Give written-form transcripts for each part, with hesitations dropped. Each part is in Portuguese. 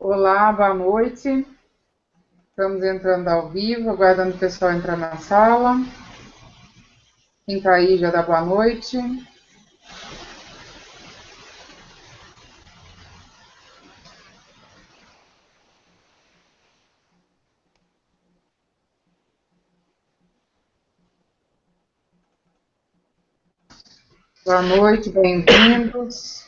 Olá, boa noite. Estamos entrando ao vivo, aguardando o pessoal entrar na sala. Quem está aí já dá boa noite. Boa noite, bem-vindos.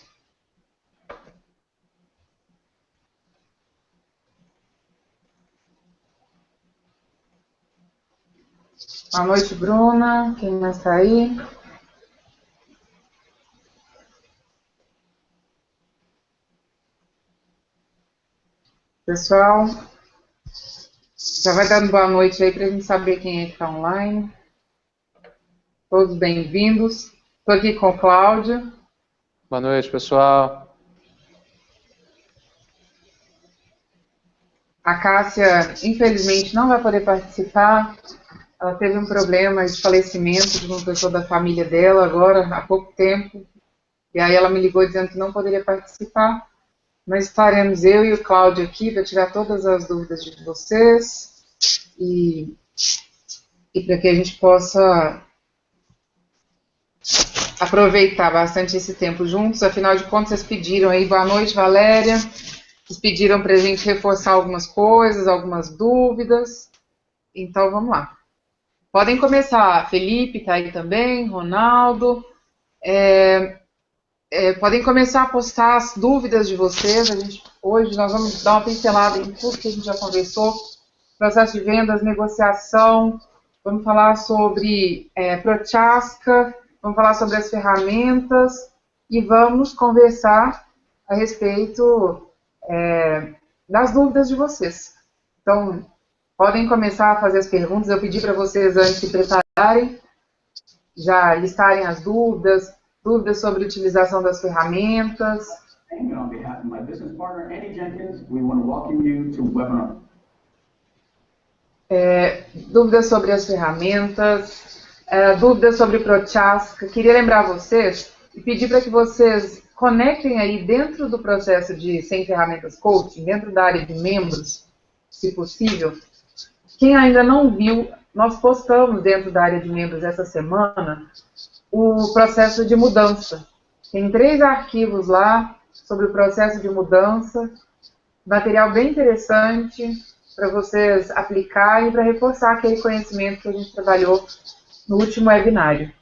Boa noite, Bruna. Quem mais está aí? Pessoal, já vai dando boa noite aí para a gente saber quem é que está online. Todos bem-vindos. Estou aqui com o Cláudio. Boa noite, pessoal. A Cássia, infelizmente, não vai poder participar. Ela teve um problema de falecimento de uma pessoa da família dela agora, há pouco tempo. E aí ela me ligou dizendo que não poderia participar. Mas estaremos eu e o Cláudio aqui para tirar todas as dúvidas de vocês e para que a gente possa aproveitar bastante esse tempo juntos. Afinal de contas, vocês pediram aí, boa noite, Valéria. Vocês pediram para a gente reforçar algumas coisas, algumas dúvidas. Então, vamos lá. Podem começar. Felipe está aí também, Ronaldo. Podem começar a postar as dúvidas de vocês. Hoje nós vamos dar uma pincelada em tudo que a gente já conversou. Processo de vendas, negociação, vamos falar sobre Prochaska, vamos falar sobre as ferramentas e vamos conversar a respeito das dúvidas de vocês. Então, podem começar a fazer as perguntas. Eu pedi para vocês, antes de prepararem, já listarem as dúvidas sobre a utilização das ferramentas. On behalf of my business partner, Annie Jenkins, we want to welcome you to the webinar. Dúvidas sobre as ferramentas, dúvidas sobre Prochaska. Queria lembrar vocês e pedir para que vocês conectem aí dentro do processo de 100 ferramentas coaching, dentro da área de membros, se possível. Quem ainda não viu, nós postamos dentro da área de membros essa semana o processo de mudança. Tem 3 arquivos lá sobre o processo de mudança, material bem interessante para vocês aplicarem e para reforçar aquele conhecimento que a gente trabalhou no último webinário.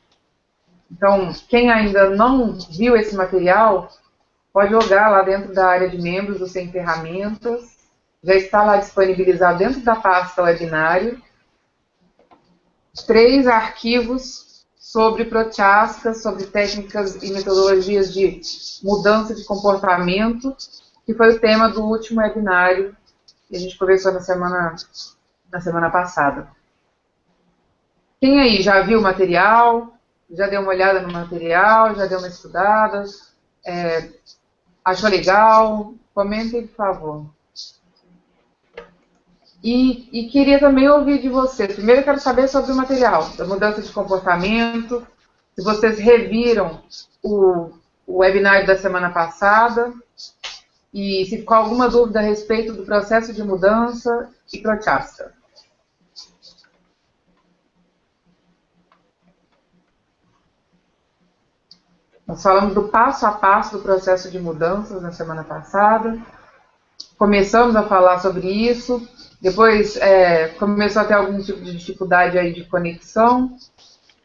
Então, quem ainda não viu esse material, pode jogar lá dentro da área de membros do Sem Ferramentas, já está lá disponibilizado dentro da pasta webinário, 3 arquivos sobre Prochaska, sobre técnicas e metodologias de mudança de comportamento, que foi o tema do último webinário que a gente conversou na semana passada. Quem aí já viu o material? Já deu uma olhada no material? Já deu uma estudada? Achou legal? Comentem, por favor. E queria também ouvir de vocês. Primeiro eu quero saber sobre o material, da mudança de comportamento, se vocês reviram o webinário da semana passada, e se ficou alguma dúvida a respeito do processo de mudança e Prochaska. Nós falamos do passo a passo do processo de mudanças na semana passada. Começamos a falar sobre isso. Depois começou a ter algum tipo de dificuldade aí de conexão.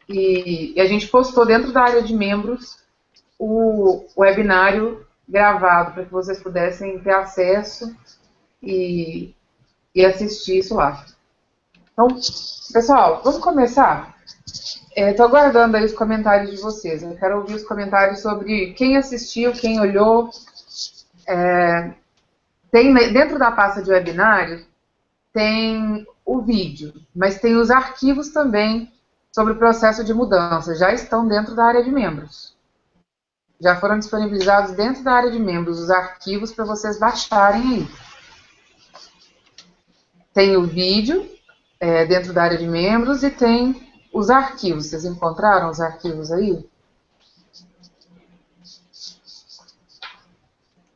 E a gente postou dentro da área de membros o webinário gravado para que vocês pudessem ter acesso e assistir isso lá. Então, pessoal, vamos começar? Estou aguardando aí os comentários de vocês. Eu quero ouvir os comentários sobre quem assistiu, quem olhou. Dentro da pasta de webinário, tem o vídeo, mas tem os arquivos também sobre o processo de mudança. Já estão dentro da área de membros. Já foram disponibilizados dentro da área de membros os arquivos para vocês baixarem aí. Tem o vídeo dentro da área de membros e tem os arquivos. Vocês encontraram os arquivos aí?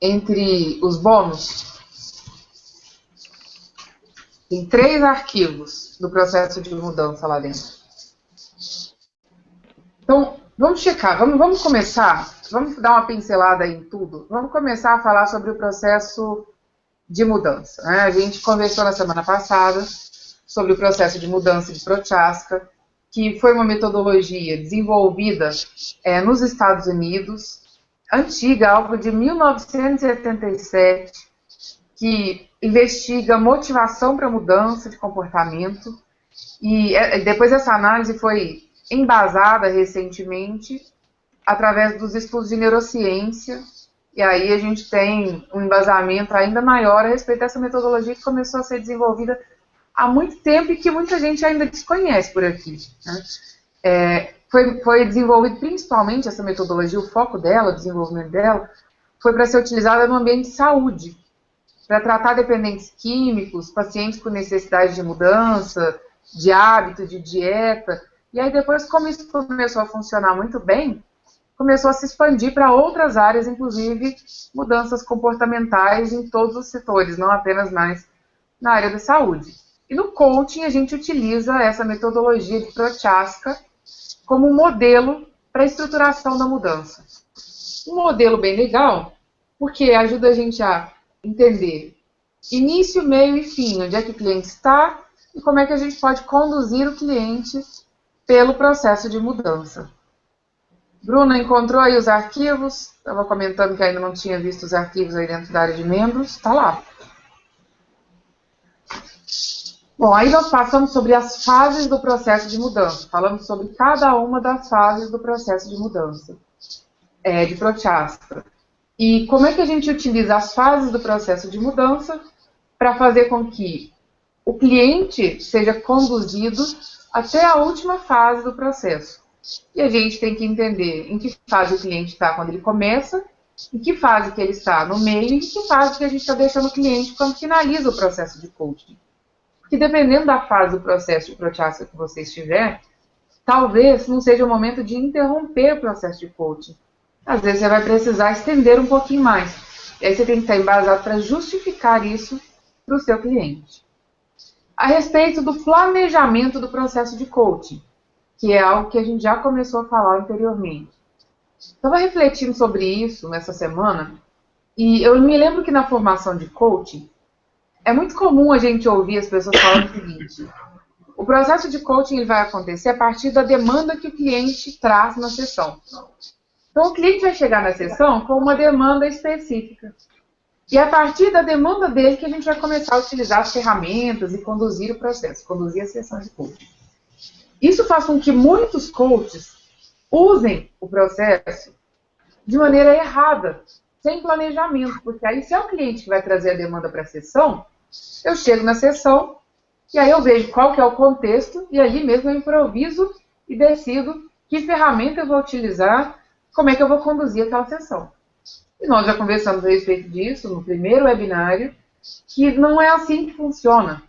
Entre os bônus, Tem 3 arquivos do processo de mudança lá dentro. Então, vamos checar, vamos começar, vamos dar uma pincelada em tudo. Vamos começar a falar sobre o processo de mudança, né? A gente conversou na semana passada sobre o processo de mudança de Prochaska, que foi uma metodologia desenvolvida nos Estados Unidos, antiga, algo de 1977, que investiga motivação para mudança de comportamento, e depois essa análise foi embasada recentemente através dos estudos de neurociência, e aí a gente tem um embasamento ainda maior a respeito dessa metodologia que começou a ser desenvolvida há muito tempo e que muita gente ainda desconhece por aqui, né? Foi desenvolvido principalmente essa metodologia, o foco dela, o desenvolvimento dela, foi para ser utilizada no ambiente de saúde, para tratar dependentes químicos, pacientes com necessidade de mudança, de hábito, de dieta. E aí depois, como isso começou a funcionar muito bem, começou a se expandir para outras áreas, inclusive mudanças comportamentais em todos os setores, não apenas mais na área da saúde. E no coaching a gente utiliza essa metodologia de Prochaska como um modelo para a estruturação da mudança. Um modelo bem legal, porque ajuda a gente a entender início, meio e fim, onde é que o cliente está e como é que a gente pode conduzir o cliente pelo processo de mudança. Bruna encontrou aí os arquivos, estava comentando que ainda não tinha visto os arquivos aí dentro da área de membros, está lá. Bom, aí nós passamos sobre as fases do processo de mudança, falamos sobre cada uma das fases do processo de mudança, de Prochaska. E como é que a gente utiliza as fases do processo de mudança para fazer com que o cliente seja conduzido até a última fase do processo. E a gente tem que entender em que fase o cliente está quando ele começa, em que fase que ele está no meio e em que fase que a gente está deixando o cliente quando finaliza o processo de coaching. Porque dependendo da fase do processo de Prochaska que você estiver, talvez não seja o momento de interromper o processo de coaching. Às vezes você vai precisar estender um pouquinho mais. E aí você tem que estar embasado para justificar isso para o seu cliente. A respeito do planejamento do processo de coaching, que é algo que a gente já começou a falar anteriormente. Estava refletindo sobre isso nessa semana, e eu me lembro que na formação de coaching, é muito comum a gente ouvir as pessoas falando o seguinte: o processo de coaching ele vai acontecer a partir da demanda que o cliente traz na sessão. Então, o cliente vai chegar na sessão com uma demanda específica. E é a partir da demanda dele que a gente vai começar a utilizar as ferramentas e conduzir o processo, conduzir a sessão de coaching. Isso faz com que muitos coaches usem o processo de maneira errada, sem planejamento. Porque aí, se é o cliente que vai trazer a demanda para a sessão, eu chego na sessão e aí eu vejo qual que é o contexto e ali mesmo eu improviso e decido que ferramenta eu vou utilizar, como é que eu vou conduzir aquela sessão. E nós já conversamos a respeito disso no primeiro webinário, que não é assim que funciona.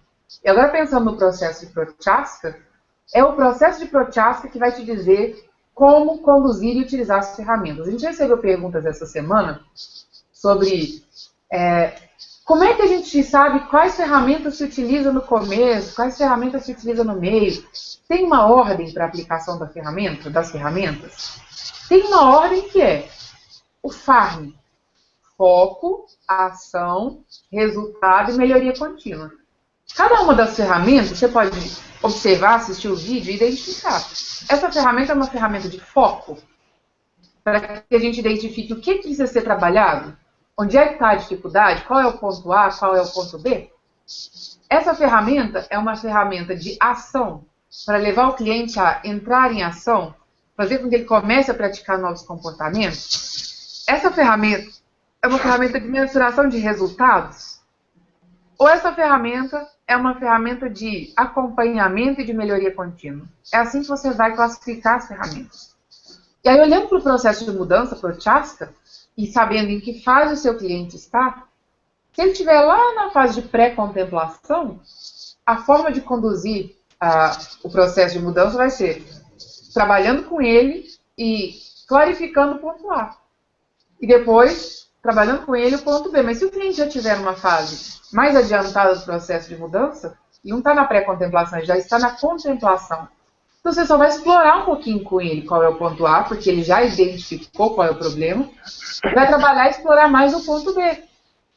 E agora pensando no processo de Prochaska, é o processo de Prochaska que vai te dizer como conduzir e utilizar as ferramentas. A gente recebeu perguntas essa semana sobre como é que a gente sabe quais ferramentas se utiliza no começo, quais ferramentas se utiliza no meio. Tem uma ordem para a aplicação das ferramentas? Tem uma ordem que é o FARM. Foco, ação, resultado e melhoria contínua. Cada uma das ferramentas, você pode observar, assistir o vídeo e identificar. Essa ferramenta é uma ferramenta de foco, para que a gente identifique o que precisa ser trabalhado, onde é que está a dificuldade, qual é o ponto A, qual é o ponto B. Essa ferramenta é uma ferramenta de ação, para levar o cliente a entrar em ação, fazer com que ele comece a praticar novos comportamentos. Essa ferramenta é uma ferramenta de mensuração de resultados? Ou essa ferramenta é uma ferramenta de acompanhamento e de melhoria contínua? É assim que você vai classificar as ferramentas. E aí, olhando para o processo de mudança, Prochaska, e sabendo em que fase o seu cliente está, se ele estiver lá na fase de pré-contemplação, a forma de conduzir o processo de mudança vai ser trabalhando com ele e clarificando o ponto A. E depois, trabalhando com ele o ponto B. Mas se o cliente já estiver numa fase mais adiantada do processo de mudança, Ele não está na pré-contemplação, ele já está na contemplação. Então você só vai explorar um pouquinho com ele qual é o ponto A, porque ele já identificou qual é o problema, e vai trabalhar e explorar mais o ponto B,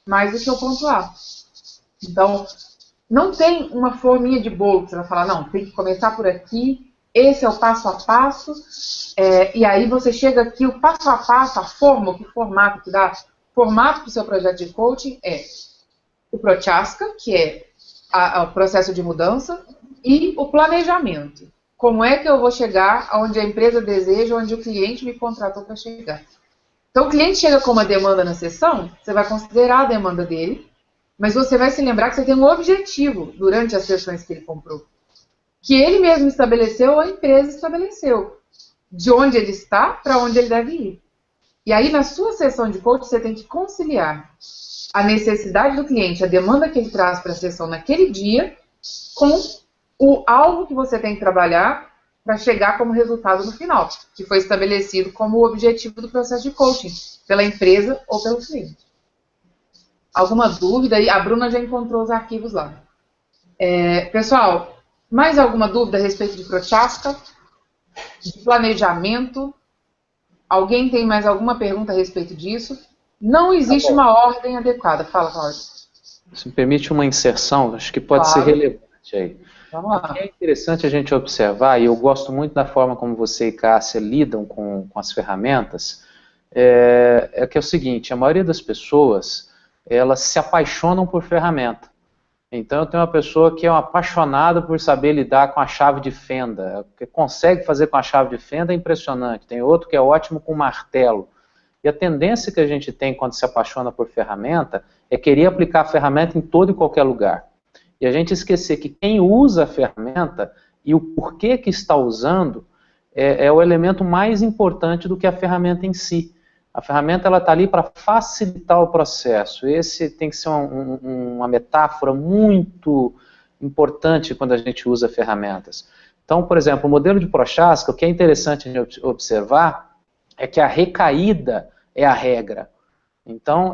mais do que o ponto A. Então, não tem uma forminha de bolo que você vai falar, não, tem que começar por aqui, esse é o passo a passo, e aí você chega aqui, o passo a passo, a forma, o formato que dá formato para o seu projeto de coaching é o Prochaska, que é o processo de mudança, e o planejamento. Como é que eu vou chegar onde a empresa deseja, onde o cliente me contratou para chegar. Então, o cliente chega com uma demanda na sessão, você vai considerar a demanda dele, mas você vai se lembrar que você tem um objetivo durante as sessões que ele comprou. Que ele mesmo estabeleceu ou a empresa estabeleceu. De onde ele está para onde ele deve ir. E aí, na sua sessão de coaching, você tem que conciliar a necessidade do cliente, a demanda que ele traz para a sessão naquele dia, com o alvo que você tem que trabalhar para chegar como resultado no final, que foi estabelecido como o objetivo do processo de coaching, pela empresa ou pelo cliente. Alguma dúvida? A Bruna já encontrou os arquivos lá. Pessoal, mais alguma dúvida a respeito de Prochaska? De planejamento? Alguém tem mais alguma pergunta a respeito disso? Não existe uma ordem adequada. Fala, Cláudio. Se me permite uma inserção, acho que pode ser relevante aí. Vamos lá. É interessante a gente observar, e eu gosto muito da forma como você e Cássia lidam com as ferramentas, que é o seguinte, a maioria das pessoas, elas se apaixonam por ferramenta. Então eu tenho uma pessoa que é uma apaixonada por saber lidar com a chave de fenda, que consegue fazer com a chave de fenda é impressionante, tem outro que é ótimo com martelo. E a tendência que a gente tem quando se apaixona por ferramenta é querer aplicar a ferramenta em todo e qualquer lugar. E a gente esquecer que quem usa a ferramenta e o porquê que está usando é o elemento mais importante do que a ferramenta em si. A ferramenta está ali para facilitar o processo. Esse tem que ser uma metáfora muito importante quando a gente usa ferramentas. Então, por exemplo, o modelo de Prochaska, o que é interessante observar é que a recaída é a regra. Então,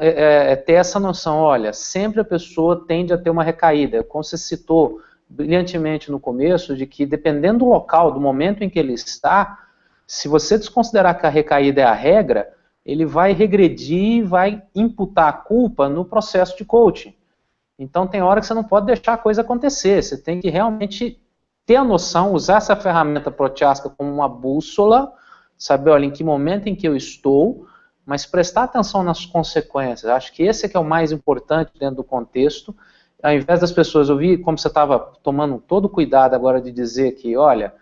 ter essa noção, olha, sempre a pessoa tende a ter uma recaída. Como você citou brilhantemente no começo, de que dependendo do local, do momento em que ele está, se você desconsiderar que a recaída é a regra, ele vai regredir, vai imputar a culpa no processo de coaching. Então tem hora que você não pode deixar a coisa acontecer, você tem que realmente ter a noção, usar essa ferramenta Prochaska como uma bússola, saber, olha, em que momento em que eu estou, mas prestar atenção nas consequências. Acho que esse é que é o mais importante dentro do contexto. Ao invés das pessoas, eu vi como você estava tomando todo o cuidado agora de dizer que, olha,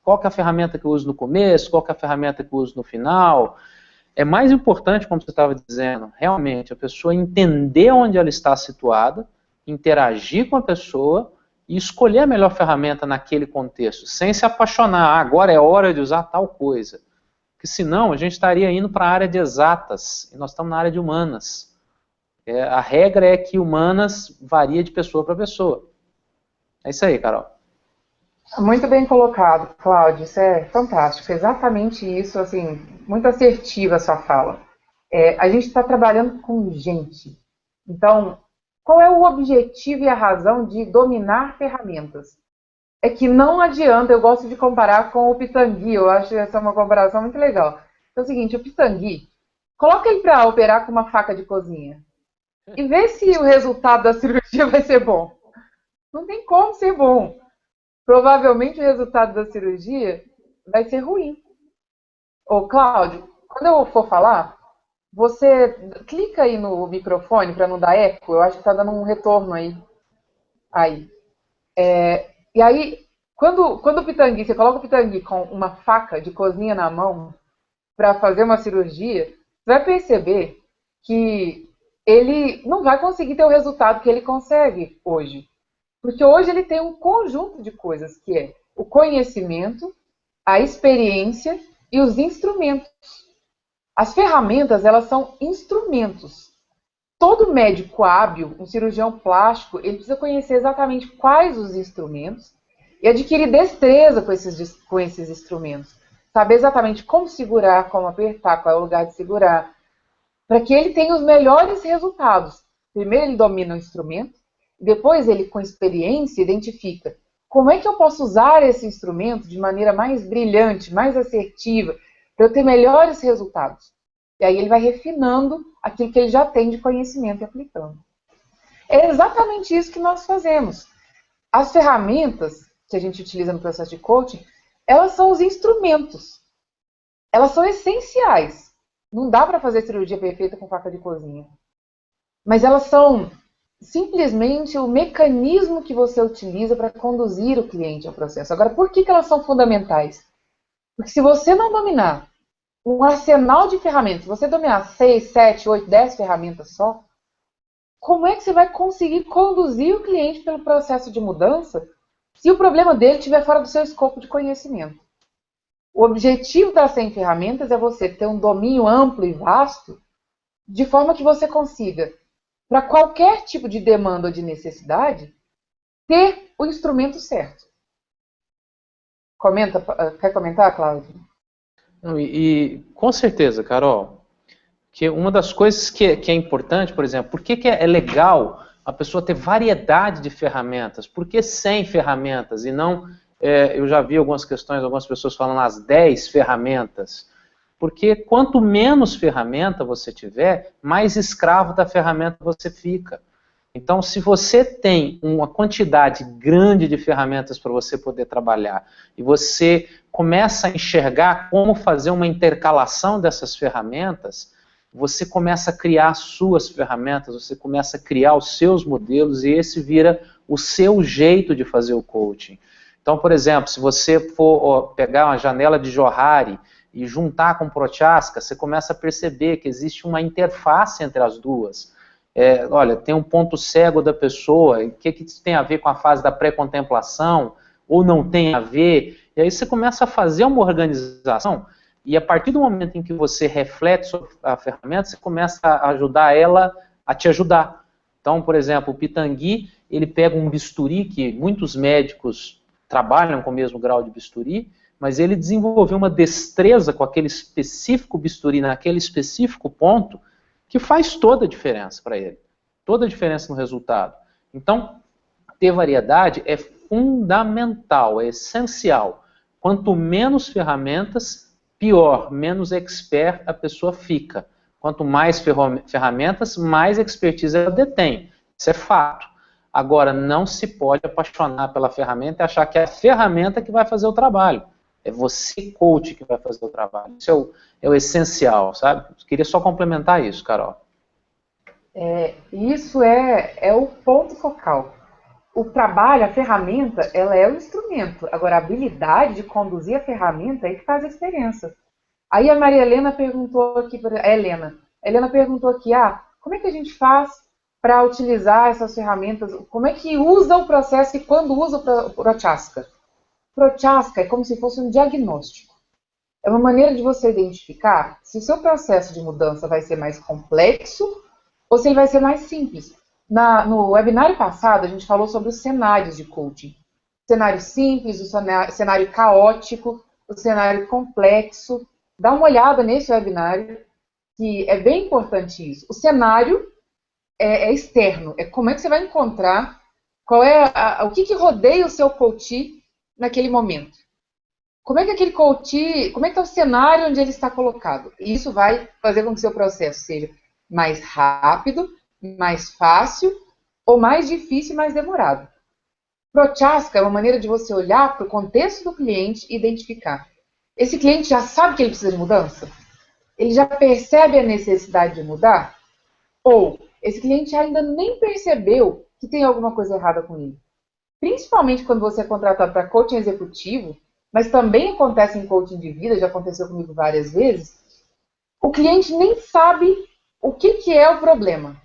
qual que é a ferramenta que eu uso no começo, qual que é a ferramenta que eu uso no final. É mais importante, como você estava dizendo, realmente a pessoa entender onde ela está situada, interagir com a pessoa e escolher a melhor ferramenta naquele contexto, sem se apaixonar, agora é hora de usar tal coisa. Porque senão a gente estaria indo para a área de exatas, e nós estamos na área de humanas. A regra é que humanas varia de pessoa para pessoa. É isso aí, Carol. Muito bem colocado, Cláudio, isso é fantástico, exatamente isso, assim, muito assertiva a sua fala. A gente está trabalhando com gente, então, qual é o objetivo e a razão de dominar ferramentas? É que não adianta, eu gosto de comparar com o pitangui, eu acho essa uma comparação muito legal. É o seguinte, o pitangui, coloca ele para operar com uma faca de cozinha e vê se o resultado da cirurgia vai ser bom. Não tem como ser bom. Provavelmente o resultado da cirurgia vai ser ruim. Ô, Cláudio, quando eu for falar, você clica aí no microfone para não dar eco, eu acho que está dando um retorno aí. E aí, quando o pitangui, você coloca o pitangui com uma faca de cozinha na mão para fazer uma cirurgia, você vai perceber que ele não vai conseguir ter o resultado que ele consegue hoje. Porque hoje ele tem um conjunto de coisas, que é o conhecimento, a experiência e os instrumentos. As ferramentas, elas são instrumentos. Todo médico hábil, um cirurgião plástico, ele precisa conhecer exatamente quais os instrumentos e adquirir destreza com esses instrumentos. Saber exatamente como segurar, como apertar, qual é o lugar de segurar, para que ele tenha os melhores resultados. Primeiro ele domina o instrumento, Depois ele, com experiência, identifica como é que eu posso usar esse instrumento de maneira mais brilhante, mais assertiva, para eu ter melhores resultados. E aí ele vai refinando aquilo que ele já tem de conhecimento e aplicando. É exatamente isso que nós fazemos. As ferramentas que a gente utiliza no processo de coaching, elas são os instrumentos. Elas são essenciais. Não dá para fazer cirurgia perfeita com faca de cozinha. Mas elas são simplesmente o mecanismo que você utiliza para conduzir o cliente ao processo. Agora, por que elas são fundamentais? Porque se você não dominar um arsenal de ferramentas, se você dominar 6, 7, 8, 10 ferramentas só, como é que você vai conseguir conduzir o cliente pelo processo de mudança se o problema dele estiver fora do seu escopo de conhecimento? O objetivo das 100 ferramentas é você ter um domínio amplo e vasto, de forma que você consiga, para qualquer tipo de demanda ou de necessidade, ter o instrumento certo. Quer comentar, Cláudio? Não, com certeza, Carol, que uma das coisas que é importante, por exemplo, por que é legal a pessoa ter variedade de ferramentas? Por que 100 ferramentas e não, eu já vi algumas questões, algumas pessoas falando as 10 ferramentas. Porque quanto menos ferramenta você tiver, mais escravo da ferramenta você fica. Então, se você tem uma quantidade grande de ferramentas para você poder trabalhar, e você começa a enxergar como fazer uma intercalação dessas ferramentas, você começa a criar as suas ferramentas, você começa a criar os seus modelos, e esse vira o seu jeito de fazer o coaching. Então, por exemplo, se você for pegar uma janela de Johari e juntar com Prochaska, você começa a perceber que existe uma interface entre as duas. Olha, tem um ponto cego da pessoa, o que isso tem a ver com a fase da pré-contemplação, ou não tem a ver, e aí você começa a fazer uma organização, e a partir do momento em que você reflete sobre a ferramenta, você começa a ajudar ela a te ajudar. Então, por exemplo, o Pitangui, ele pega um bisturi, que muitos médicos trabalham com o mesmo grau de bisturi, mas ele desenvolveu uma destreza com aquele específico bisturi, naquele específico ponto, que faz toda a diferença para ele. Toda a diferença no resultado. Então, ter variedade é fundamental, é essencial. Quanto menos ferramentas, pior, menos expert a pessoa fica. Quanto mais ferramentas, mais expertise ela detém. Isso é fato. Agora, não se pode apaixonar pela ferramenta e achar que é a ferramenta que vai fazer o trabalho. É você, coach, que vai fazer o trabalho. Isso é o essencial, sabe? Eu queria só complementar isso, Carol. Isso é o ponto focal. O trabalho, a ferramenta, ela é o instrumento. Agora, a habilidade de conduzir a ferramenta é que faz a diferença. Aí a Maria Helena perguntou aqui, a Helena perguntou aqui, como é que a gente faz para utilizar essas ferramentas? Como é que usa o processo e quando usa o Prochaska? Prochaska é como se fosse um diagnóstico. É uma maneira de você identificar se o seu processo de mudança vai ser mais complexo ou se ele vai ser mais simples. No webinário passado, a gente falou sobre os cenários de coaching. O cenário simples, o cenário caótico, o cenário complexo. Dá uma olhada nesse webinário, que é bem importante isso. O cenário é externo, é como é que você vai encontrar, o que rodeia o seu coach naquele momento. Como é que aquele coach, como é que está o cenário onde ele está colocado? Isso vai fazer com que o seu processo seja mais rápido, mais fácil, ou mais difícil e mais demorado. Prochaska é uma maneira de você olhar para o contexto do cliente e identificar. Esse cliente já sabe que ele precisa de mudança? Ele já percebe a necessidade de mudar? Ou esse cliente ainda nem percebeu que tem alguma coisa errada com ele? Principalmente quando você é contratado para coaching executivo, mas também acontece em coaching de vida, já aconteceu comigo várias vezes, o cliente nem sabe o que é o problema.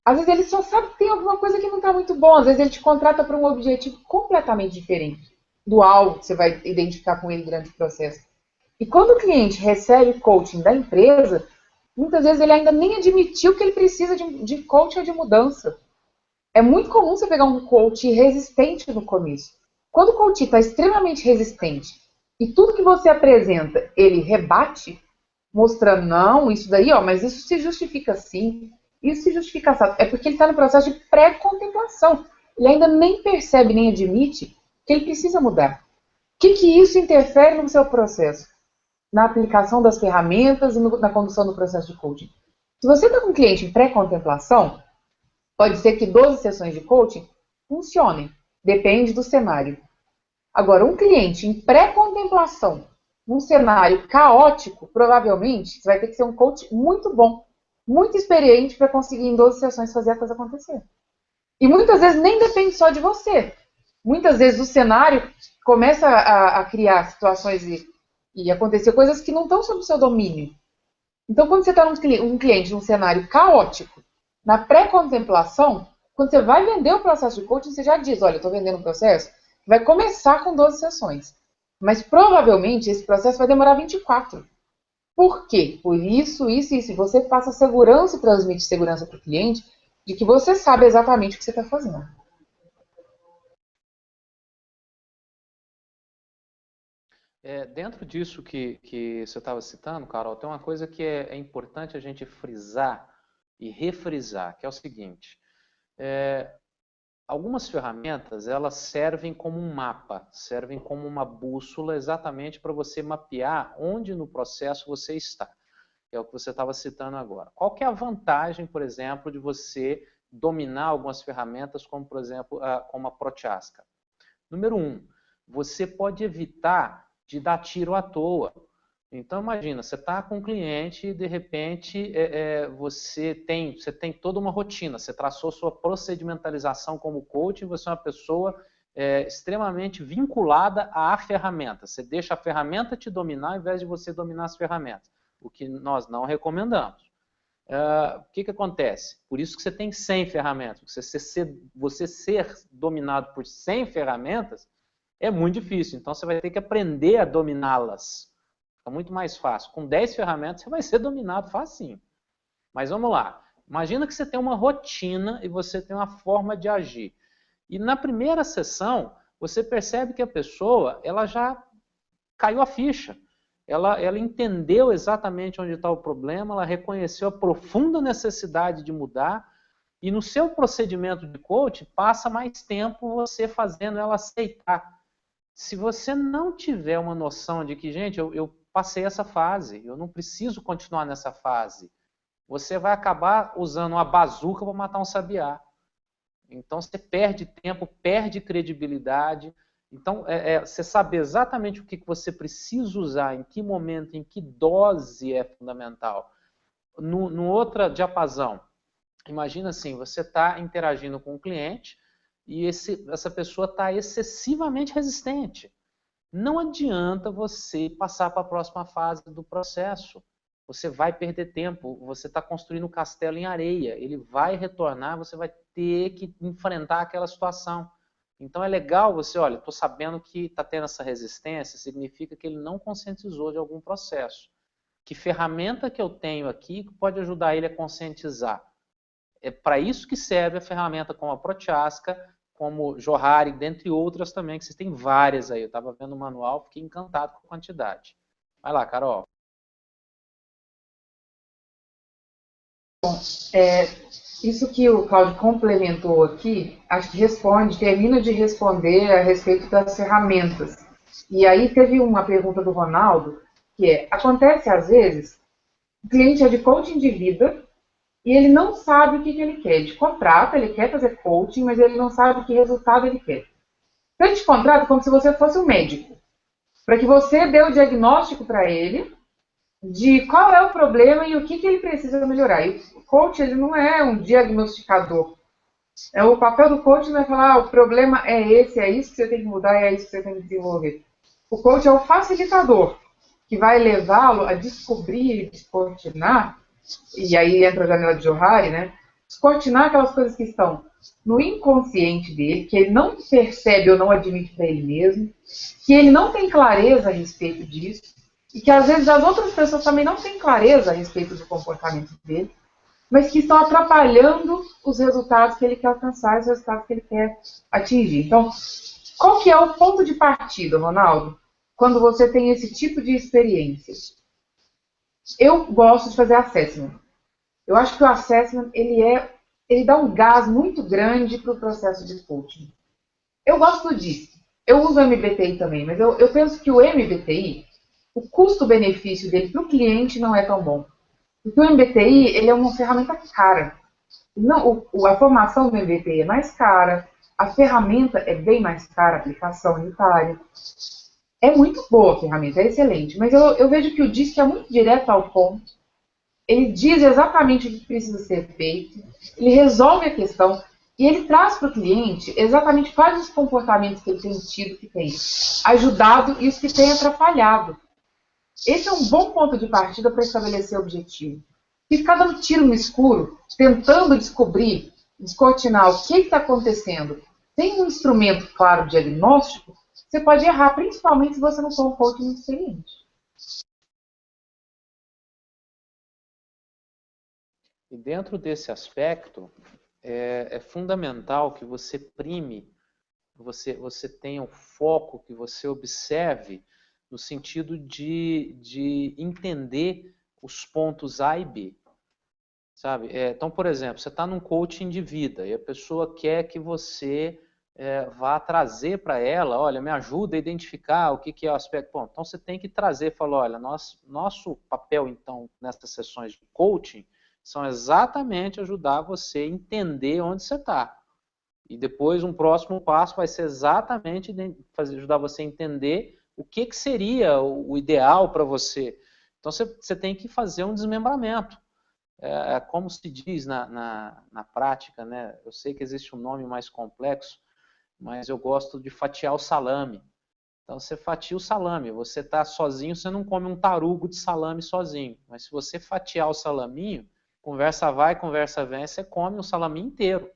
Às vezes ele só sabe que tem alguma coisa que não está muito bom, às vezes ele te contrata para um objetivo completamente diferente do algo que você vai identificar com ele durante o processo. E quando o cliente recebe coaching da empresa, muitas vezes ele ainda nem admitiu que ele precisa de coaching ou de mudança. É muito comum você pegar um coach resistente no começo. Quando o coach está extremamente resistente e tudo que você apresenta, ele rebate, mostrando, não, isso daí, mas isso se justifica sim. Isso se justifica, sabe? É porque ele está no processo de pré-contemplação. Ele ainda nem percebe, nem admite que ele precisa mudar. O que isso interfere no seu processo? Na aplicação das ferramentas e na condução do processo de coaching. Se você está com um cliente em pré-contemplação, pode ser que 12 sessões de coaching funcionem. Depende do cenário. Agora, um cliente em pré-contemplação, num cenário caótico, provavelmente, você vai ter que ser um coach muito bom, muito experiente para conseguir em 12 sessões fazer a coisa acontecer. E muitas vezes nem depende só de você. Muitas vezes o cenário começa a criar situações e acontecer coisas que não estão sob o seu domínio. Então, quando você está um cliente num cenário caótico, na pré-contemplação, quando você vai vender o processo de coaching, você já diz, olha, eu estou vendendo um processo que vai começar com 12 sessões. Mas provavelmente esse processo vai demorar 24. Por quê? Por isso, isso e isso. Você passa segurança e transmite segurança para o cliente de que você sabe exatamente o que você está fazendo. Dentro disso que você estava citando, Carol, tem uma coisa que é importante a gente frisar e refrisar, que é o seguinte. Algumas ferramentas, elas servem como um mapa, servem como uma bússola exatamente para você mapear onde no processo você está. Que é o que você estava citando agora. Qual que é a vantagem, por exemplo, de você dominar algumas ferramentas, como, por exemplo, como a Prochaska? Número 1, você pode evitar de dar tiro à toa. Então, imagina, você está com um cliente e, de repente, você tem toda uma rotina, você traçou sua procedimentalização como coach e você é uma pessoa extremamente vinculada à ferramenta. Você deixa a ferramenta te dominar ao invés de você dominar as ferramentas, o que nós não recomendamos. O que acontece? Por isso que você tem 100 ferramentas. Você ser dominado por 100 ferramentas é muito difícil. Então, você vai ter que aprender a dominá-las. Fica muito mais fácil. Com 10 ferramentas, você vai ser dominado facinho. Mas vamos lá. Imagina que você tem uma rotina e você tem uma forma de agir. E na primeira sessão, você percebe que a pessoa ela já caiu a ficha. Ela entendeu exatamente onde está o problema, ela reconheceu a profunda necessidade de mudar, e no seu procedimento de coach, passa mais tempo você fazendo ela aceitar. Se você não tiver uma noção de que, gente, eu passei essa fase, eu não preciso continuar nessa fase, você vai acabar usando uma bazuca para matar um sabiá. Então você perde tempo, perde credibilidade. Então, você saber exatamente o que você precisa usar, em que momento, em que dose é fundamental. No outro diapasão, imagina assim, você está interagindo com um cliente e essa pessoa está excessivamente resistente. Não adianta você passar para a próxima fase do processo. Você vai perder tempo, você está construindo um castelo em areia, ele vai retornar, você vai ter que enfrentar aquela situação. Então é legal você, olha, estou sabendo que está tendo essa resistência, significa que ele não conscientizou de algum processo. Que ferramenta que eu tenho aqui que pode ajudar ele a conscientizar? É para isso que serve a ferramenta como a Prochaska, como Johari, dentre outras também, que vocês têm várias aí. Eu estava vendo o manual, fiquei encantado com a quantidade. Vai lá, Carol. Isso que o Claudio complementou aqui, acho que termina de responder a respeito das ferramentas. E aí teve uma pergunta do Ronaldo, que acontece às vezes, o cliente é de coaching de vida e ele não sabe o que ele quer. De contrato, ele quer fazer coaching, mas ele não sabe que resultado ele quer. Então ele te contrata como se você fosse um médico, para que você dê o diagnóstico para ele de qual é o problema e o que ele precisa melhorar. E o coach, ele não é um diagnosticador. O papel do coach não é falar, o problema é esse, é isso que você tem que mudar, é isso que você tem que desenvolver. O coach é o facilitador, que vai levá-lo a descobrir e descortinar, e aí entra a janela de Johari, né? Descortinar aquelas coisas que estão no inconsciente dele, que ele não percebe ou não admite para ele mesmo, que ele não tem clareza a respeito disso, e que às vezes as outras pessoas também não têm clareza a respeito do comportamento dele, mas que estão atrapalhando os resultados que ele quer alcançar, os resultados que ele quer atingir. Então, qual que é o ponto de partida, Ronaldo, quando você tem esse tipo de experiência? Eu gosto de fazer assessment. Eu acho que o assessment, ele dá um gás muito grande para o processo de coaching. Eu gosto do DISC. Eu uso o MBTI também, mas eu penso que o MBTI, o custo-benefício dele para o cliente não é tão bom. Porque o MBTI, ele é uma ferramenta cara. Não, a formação do MBTI é mais cara, a ferramenta é bem mais cara, a aplicação unitária. É muito boa a ferramenta, é excelente, mas eu vejo que o DISC é muito direto ao ponto. Ele diz exatamente o que precisa ser feito, ele resolve a questão e ele traz para o cliente exatamente quais os comportamentos que ele tem tido, que tem ajudado e os que tem atrapalhado. Esse é um bom ponto de partida para estabelecer o objetivo. Se ficar dando tiro no escuro, tentando descobrir, descortinar o que está acontecendo, sem um instrumento claro de diagnóstico, você pode errar, principalmente se você não for um coach muito experiente. E dentro desse aspecto, é fundamental que você prime, você tenha um foco, que você observe no sentido de entender os pontos A e B. Sabe? Então, por exemplo, você está num coaching de vida e a pessoa quer que você vá trazer para ela, olha, me ajuda a identificar o que é o aspecto. Bom, então você tem que trazer, falar, olha, nosso papel, então, nessas sessões de coaching, são exatamente ajudar você a entender onde você está. E depois um próximo passo vai ser exatamente ajudar você a entender o que seria o ideal para você. Então você tem que fazer um desmembramento. Como se diz na prática, né? Eu sei que existe um nome mais complexo, mas eu gosto de fatiar o salame. Então você fatia o salame, você está sozinho, você não come um tarugo de salame sozinho. Mas se você fatiar o salaminho, conversa vai, conversa vem, você come o salame inteiro.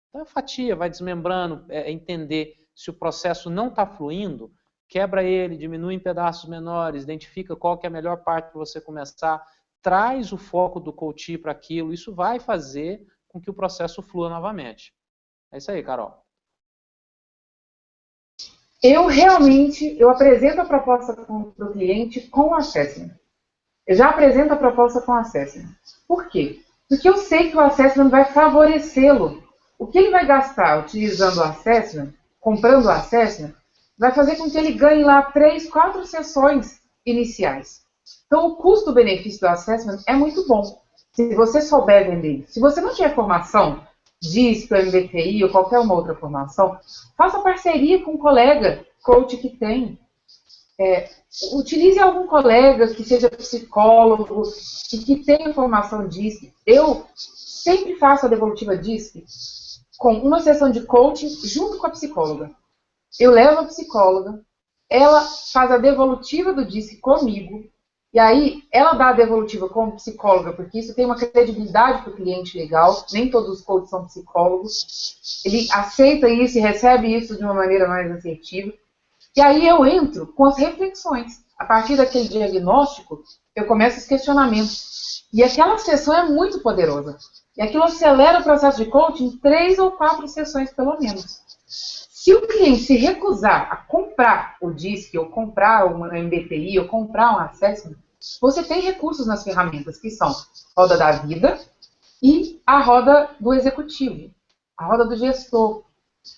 Então fatia, vai desmembrando, entender se o processo não está fluindo, quebra ele, diminui em pedaços menores, identifica qual que é a melhor parte para você começar, traz o foco do coach para aquilo, isso vai fazer com que o processo flua novamente. É isso aí, Carol. Eu apresento a proposta para o cliente com o assessment. Eu já apresento a proposta com o assessment. Por quê? Porque eu sei que o assessment vai favorecê-lo. O que ele vai gastar utilizando o assessment, comprando o assessment, vai fazer com que ele ganhe lá 3, 4 sessões iniciais. Então, o custo-benefício do assessment é muito bom, se você souber vender. Se você não tiver formação, DISC, MBTI ou qualquer uma outra formação, faça parceria com um colega, coach que tem. Utilize algum colega que seja psicólogo e que tenha formação DISC. Eu sempre faço a devolutiva DISC com uma sessão de coaching junto com a psicóloga. Eu levo a psicóloga, ela faz a devolutiva do DISC comigo, e aí ela dá a devolutiva como psicóloga, porque isso tem uma credibilidade para o cliente legal, nem todos os coaches são psicólogos. Ele aceita isso e recebe isso de uma maneira mais assertiva. E aí eu entro com as reflexões. A partir daquele diagnóstico, eu começo os questionamentos. E aquela sessão é muito poderosa. E aquilo acelera o processo de coaching em 3 ou 4 sessões, pelo menos. Se o cliente se recusar a comprar o DISC, ou comprar um MBTI, ou comprar um assessment, você tem recursos nas ferramentas, que são a roda da vida e a roda do executivo, a roda do gestor.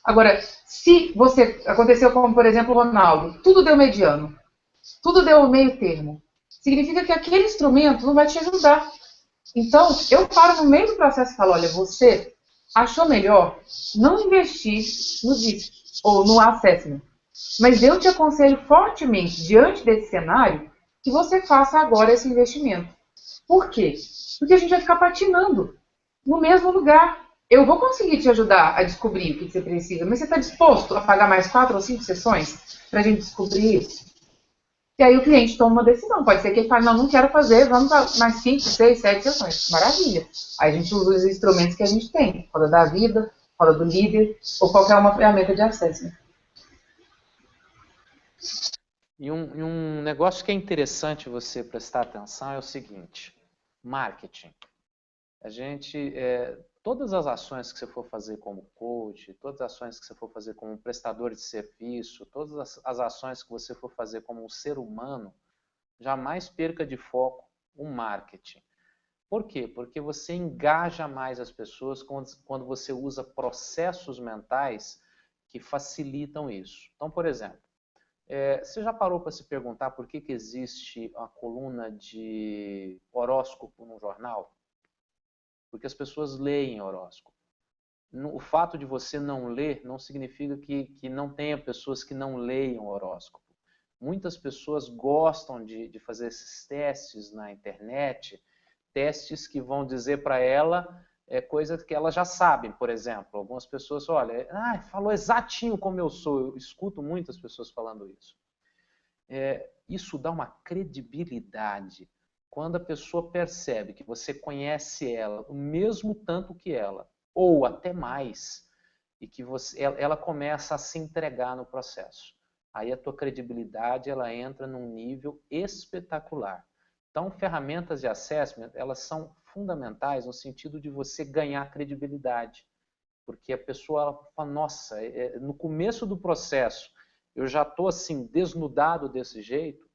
Agora, se você aconteceu como, por exemplo, o Ronaldo, tudo deu mediano, tudo deu meio termo, significa que aquele instrumento não vai te ajudar. Então, eu paro no meio do processo e falo, olha, você achou melhor não investir no DISC ou no assessment, mas eu te aconselho fortemente, diante desse cenário, que você faça agora esse investimento. Por quê? Porque a gente vai ficar patinando no mesmo lugar. Eu vou conseguir te ajudar a descobrir o que você precisa, mas você está disposto a pagar mais 4 ou 5 sessões para a gente descobrir isso? E aí o cliente toma uma decisão. Pode ser que ele fale, não quero fazer, vamos para mais 5, 6, 7 sessões. Maravilha. Aí a gente usa os instrumentos que a gente tem. Roda da vida, roda do líder, ou qualquer uma ferramenta de acesso. E um negócio que é interessante você prestar atenção é o seguinte, marketing. A gente, todas as ações que você for fazer como coach, todas as ações que você for fazer como prestador de serviço, todas as ações que você for fazer como um ser humano, jamais perca de foco o marketing. Por quê? Porque você engaja mais as pessoas quando você usa processos mentais que facilitam isso. Então, por exemplo, você já parou para se perguntar por que existe a coluna de horóscopo no jornal? Porque as pessoas leem horóscopo. O fato de você não ler não significa que não tenha pessoas que não leiam horóscopo. Muitas pessoas gostam de fazer esses testes na internet, testes que vão dizer para ela coisas que elas já sabem, por exemplo. Algumas pessoas, olha, falou exatinho como eu sou. Eu escuto muitas pessoas falando isso. Isso dá uma credibilidade. Quando a pessoa percebe que você conhece ela o mesmo tanto que ela, ou até mais, e que ela começa a se entregar no processo. Aí a tua credibilidade ela entra num nível espetacular. Então, ferramentas de assessment, elas são fundamentais no sentido de você ganhar credibilidade. Porque a pessoa ela fala, nossa, no começo do processo, eu já estou assim, desnudado desse jeito,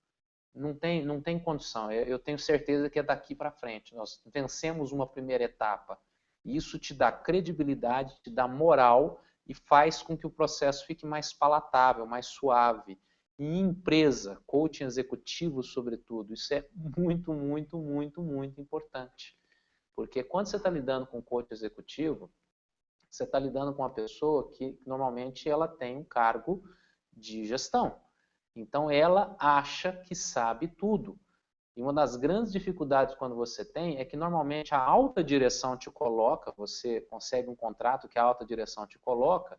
não tem condição. Eu tenho certeza que é daqui para frente. Nós vencemos uma primeira etapa. E isso te dá credibilidade, te dá moral e faz com que o processo fique mais palatável, mais suave. E em empresa, coaching executivo, sobretudo, isso é muito, muito, muito, muito importante. Porque quando você está lidando com coaching executivo, você está lidando com uma pessoa que normalmente ela tem um cargo de gestão. Então ela acha que sabe tudo. E uma das grandes dificuldades quando você tem é que normalmente a alta direção te coloca, você consegue um contrato que a alta direção te coloca,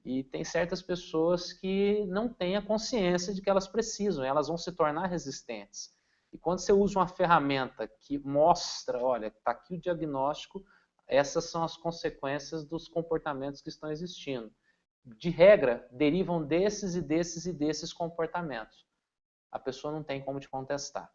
e tem certas pessoas que não têm a consciência de que elas precisam, elas vão se tornar resistentes. E quando você usa uma ferramenta que mostra, olha, está aqui o diagnóstico, essas são as consequências dos comportamentos que estão existindo. De regra, derivam desses e desses e desses comportamentos. A pessoa não tem como te contestar.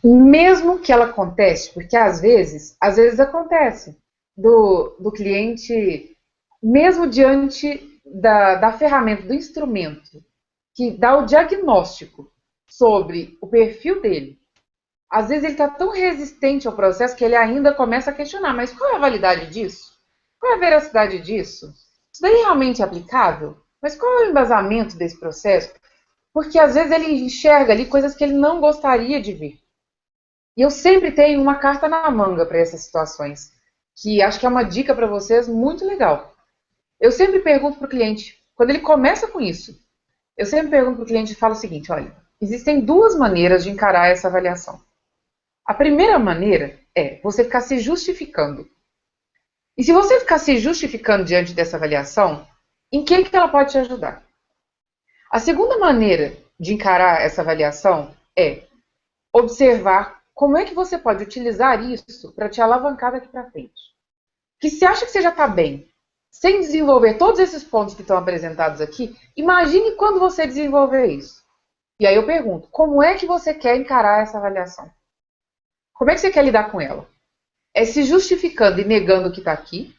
Mesmo que ela conteste, porque às vezes acontece do cliente, mesmo diante da ferramenta, do instrumento, que dá o diagnóstico sobre o perfil dele, às vezes ele está tão resistente ao processo que ele ainda começa a questionar, mas qual é a validade disso? Qual é a veracidade disso? Isso daí realmente é aplicável? Mas qual é o embasamento desse processo? Porque às vezes ele enxerga ali coisas que ele não gostaria de ver. E eu sempre tenho uma carta na manga para essas situações, que acho que é uma dica para vocês muito legal. Eu sempre pergunto para o cliente, quando ele começa com isso, eu sempre pergunto para o cliente e falo o seguinte, olha, existem duas maneiras de encarar essa avaliação. A primeira maneira é você ficar se justificando. E se você ficar se justificando diante dessa avaliação, em que ela pode te ajudar? A segunda maneira de encarar essa avaliação é observar como é que você pode utilizar isso para te alavancar daqui para frente. Porque se acha que você já está bem, sem desenvolver todos esses pontos que estão apresentados aqui, imagine quando você desenvolver isso. E aí eu pergunto, como é que você quer encarar essa avaliação? Como é que você quer lidar com ela? É se justificando e negando o que está aqui?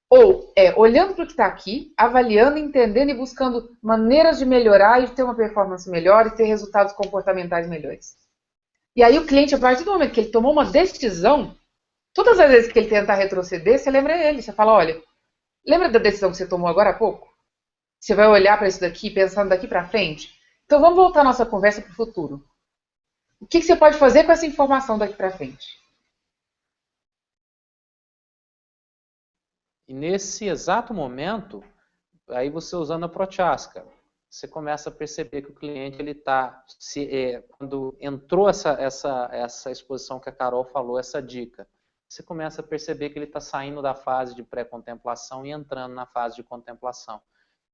Ou é olhando para o que está aqui, avaliando, entendendo e buscando maneiras de melhorar e ter uma performance melhor e ter resultados comportamentais melhores? E aí o cliente, a partir do momento que ele tomou uma decisão, todas as vezes que ele tentar retroceder, você lembra ele. Você fala, olha, lembra da decisão que você tomou agora há pouco? Você vai olhar para isso daqui, pensando daqui para frente? Então vamos voltar a nossa conversa para o futuro. O que você pode fazer com essa informação daqui para frente? E nesse exato momento, aí você usando a Prochaska, você começa a perceber que o cliente ele está, quando entrou essa exposição que a Carol falou, essa dica, você começa a perceber que ele está saindo da fase de pré-contemplação e entrando na fase de contemplação,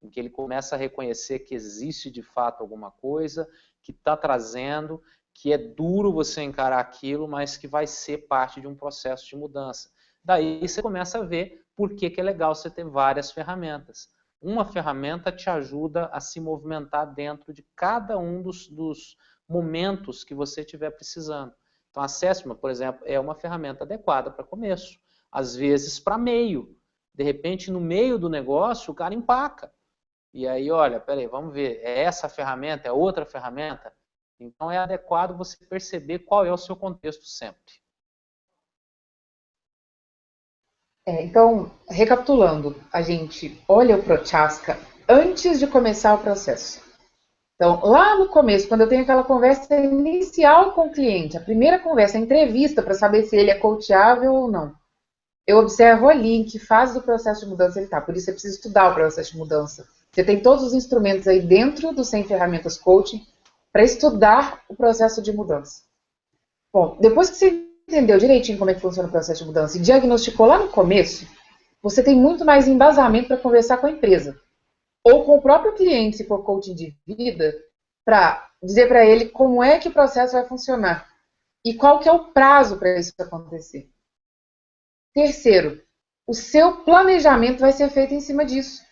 em que ele começa a reconhecer que existe de fato alguma coisa, que está trazendo, que é duro você encarar aquilo, mas que vai ser parte de um processo de mudança. Daí você começa a ver por que é legal você ter várias ferramentas. Uma ferramenta te ajuda a se movimentar dentro de cada um dos momentos que você estiver precisando. Então a Assessment, por exemplo, é uma ferramenta adequada para começo, às vezes para meio. De repente, no meio do negócio, o cara empaca. E aí, olha, peraí, vamos ver, é essa ferramenta, é outra ferramenta? Então é adequado você perceber qual é o seu contexto sempre. Então, recapitulando, a gente olha o Prochaska antes de começar o processo. Então, lá no começo, quando eu tenho aquela conversa inicial com o cliente, a primeira conversa, a entrevista para saber se ele é coachável ou não, eu observo ali em que fase do processo de mudança ele está. Por isso, você precisa estudar o processo de mudança. Você tem todos os instrumentos aí dentro do 100 Ferramentas Coaching para estudar o processo de mudança. Bom, depois que você entendeu direitinho como é que funciona o processo de mudança e diagnosticou lá no começo, você tem muito mais embasamento para conversar com a empresa. Ou com o próprio cliente, se for coaching de vida, para dizer para ele como é que o processo vai funcionar e qual que é o prazo para isso acontecer. Terceiro, o seu planejamento vai ser feito em cima disso.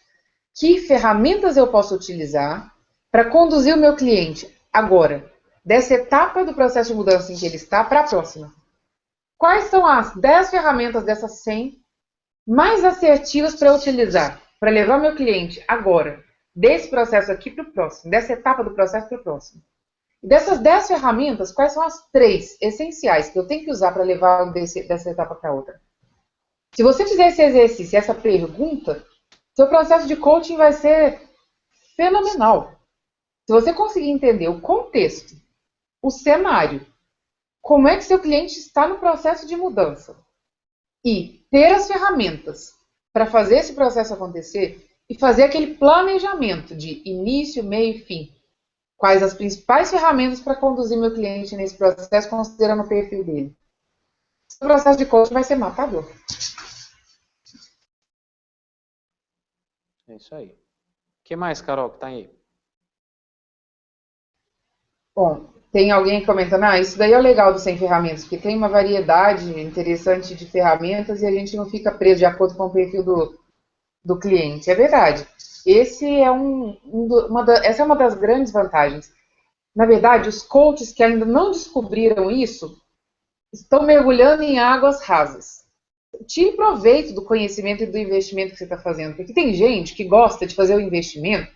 Que ferramentas eu posso utilizar para conduzir o meu cliente agora, dessa etapa do processo de mudança em que ele está, para a próxima? Quais são as 10 ferramentas dessas 100 mais assertivas para eu utilizar, para levar meu cliente agora, desse processo aqui para o próximo, dessa etapa do processo para o próximo? E dessas 10 ferramentas, quais são as 3 essenciais que eu tenho que usar para levar dessa etapa para outra? Se você fizer esse exercício, essa pergunta, seu processo de coaching vai ser fenomenal. Se você conseguir entender o contexto, o cenário, como é que seu cliente está no processo de mudança e ter as ferramentas para fazer esse processo acontecer e fazer aquele planejamento de início, meio e fim. Quais as principais ferramentas para conduzir meu cliente nesse processo, considerando o perfil dele. O processo de coaching vai ser matador. É isso aí. O que mais, Carol, que está aí? Bom, tem alguém comentando, isso daí é o legal do 100 ferramentas, porque tem uma variedade interessante de ferramentas e a gente não fica preso de acordo com o perfil do cliente. É verdade. Essa é uma das grandes vantagens. Na verdade, os coaches que ainda não descobriram isso estão mergulhando em águas rasas. Tire proveito do conhecimento e do investimento que você está fazendo, porque tem gente que gosta de fazer o investimento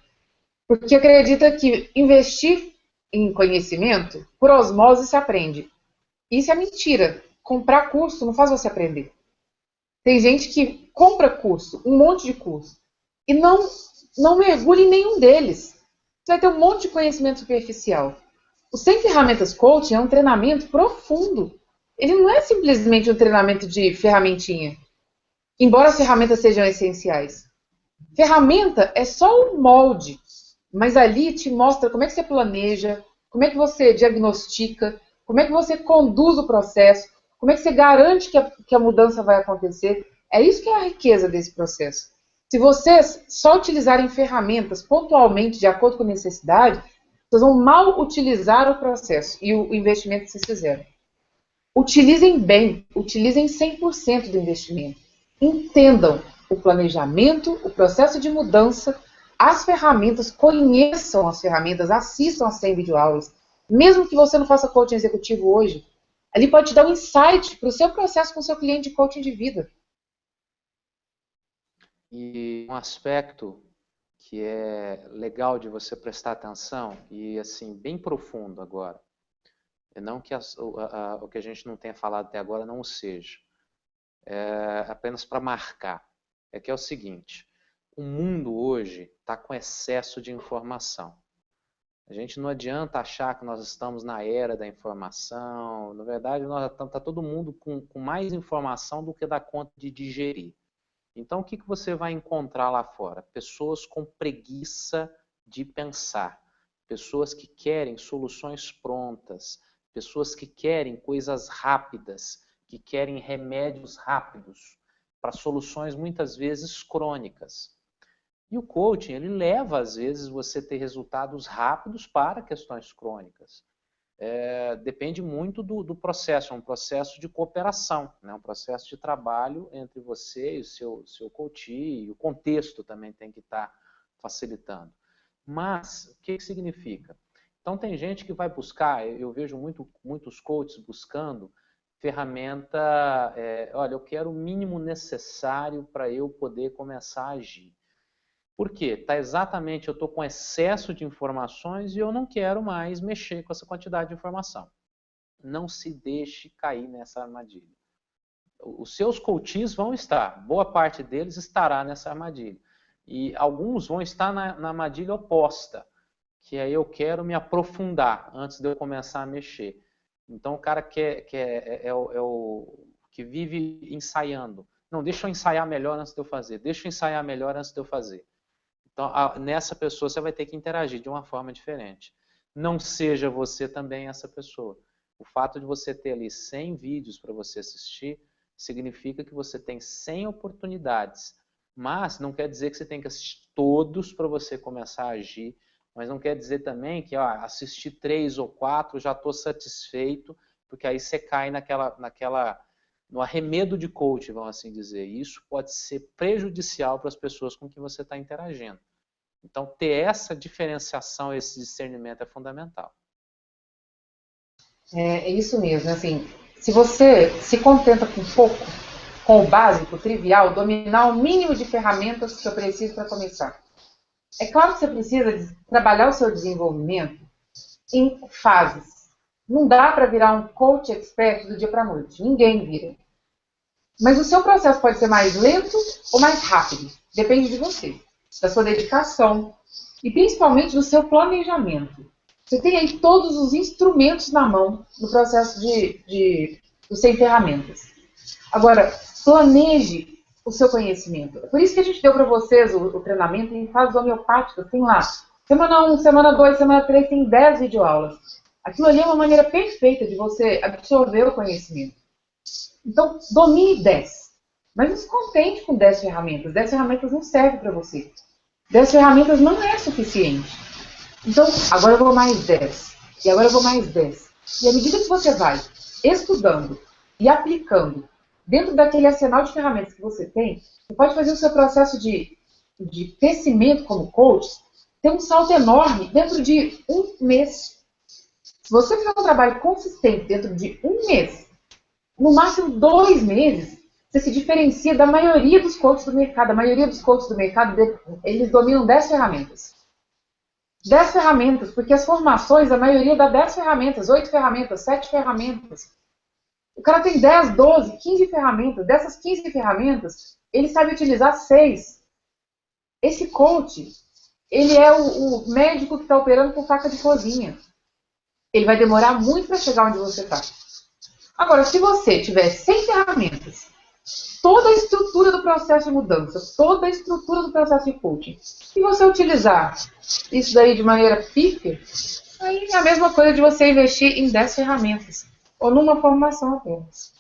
porque acredita que investir em conhecimento, por osmose se aprende. Isso é mentira. Comprar curso não faz você aprender. Tem gente que compra curso, um monte de curso, e não mergulha em nenhum deles. Você vai ter um monte de conhecimento superficial. O 100 Ferramentas Coaching é um treinamento profundo. Ele não é simplesmente um treinamento de ferramentinha, embora as ferramentas sejam essenciais. Ferramenta é só um molde, mas ali te mostra como é que você planeja, como é que você diagnostica, como é que você conduz o processo, como é que você garante que a mudança vai acontecer. É isso que é a riqueza desse processo. Se vocês só utilizarem ferramentas pontualmente, de acordo com a necessidade, vocês vão mal utilizar o processo e o investimento que vocês fizeram. Utilizem bem, utilizem 100% do investimento. Entendam o planejamento, o processo de mudança, as ferramentas, conheçam as ferramentas, assistam as 100 videoaulas. Mesmo que você não faça coaching executivo hoje, ali pode te dar um insight para o seu processo com o seu cliente de coaching de vida. E um aspecto que é legal de você prestar atenção, e assim, bem profundo agora, e não que o que a gente não tenha falado até agora não o seja, apenas para marcar, é que é o seguinte, o mundo hoje está com excesso de informação. A gente não adianta achar que nós estamos na era da informação, na verdade está todo mundo com mais informação do que dá conta de digerir. Então, o que você vai encontrar lá fora? Pessoas com preguiça de pensar, pessoas que querem soluções prontas, pessoas que querem coisas rápidas, que querem remédios rápidos para soluções muitas vezes crônicas. E o coaching, ele leva às vezes você ter resultados rápidos para questões crônicas. Depende muito do processo, é um processo de cooperação, né? Um processo de trabalho entre você e o seu coach, e o contexto também tem que estar facilitando. Mas, o que significa? Então tem gente que vai buscar, eu vejo muitos coaches buscando ferramenta, olha, eu quero o mínimo necessário para eu poder começar a agir. Por quê? Tá exatamente, eu estou com excesso de informações e eu não quero mais mexer com essa quantidade de informação. Não se deixe cair nessa armadilha. Os seus coaches vão estar, boa parte deles estará nessa armadilha. E alguns vão estar na armadilha oposta, que aí eu quero me aprofundar antes de eu começar a mexer. Então o cara é o que vive ensaiando. Não, deixa eu ensaiar melhor antes de eu fazer. Deixa eu ensaiar melhor antes de eu fazer. Então nessa pessoa você vai ter que interagir de uma forma diferente. Não seja você também essa pessoa. O fato de você ter ali 100 vídeos para você assistir significa que você tem 100 oportunidades. Mas não quer dizer que você tem que assistir todos para você começar a agir. Mas não quer dizer também que assistir 3 ou 4 já estou satisfeito, porque aí você cai no arremedo de coach, vamos assim dizer. E isso pode ser prejudicial para as pessoas com quem você está interagindo. Então, ter essa diferenciação, esse discernimento é fundamental. É isso mesmo, assim, se você se contenta com pouco, com o básico, trivial, dominar o mínimo de ferramentas que eu preciso para começar. É claro que você precisa trabalhar o seu desenvolvimento em fases. Não dá para virar um coach expert do dia para a noite. Ninguém vira. Mas o seu processo pode ser mais lento ou mais rápido. Depende de você, da sua dedicação e principalmente do seu planejamento. Você tem aí todos os instrumentos na mão no processo do sem ferramentas. Agora, planeje o seu conhecimento. É por isso que a gente deu para vocês o treinamento em fases homeopáticas. Tem lá, semana 1, semana 2, semana 3, tem 10 videoaulas. Aquilo ali é uma maneira perfeita de você absorver o conhecimento. Então, domine 10. Mas não se contente com 10 ferramentas. 10 ferramentas não servem para você. 10 ferramentas não é suficiente. Então, agora eu vou mais 10. E agora eu vou mais 10. E à medida que você vai estudando e aplicando dentro daquele arsenal de ferramentas que você tem, você pode fazer o seu processo de crescimento como coach ter um salto enorme dentro de um mês. Se você fizer um trabalho consistente dentro de um mês, no máximo 2 meses, você se diferencia da maioria dos coaches do mercado. A maioria dos coaches do mercado, eles dominam 10 ferramentas. 10 ferramentas, porque as formações, a maioria dá 10 ferramentas, 8 ferramentas, 7 ferramentas. O cara tem 10, 12, 15 ferramentas. Dessas 15 ferramentas, ele sabe utilizar 6. Esse coach, ele é o médico que está operando com faca de cozinha. Ele vai demorar muito para chegar onde você está. Agora, se você tiver 100 ferramentas, toda a estrutura do processo de mudança, toda a estrutura do processo de coaching, e você utilizar isso daí de maneira pífia, aí é a mesma coisa de você investir em 10 ferramentas, ou numa formação apenas.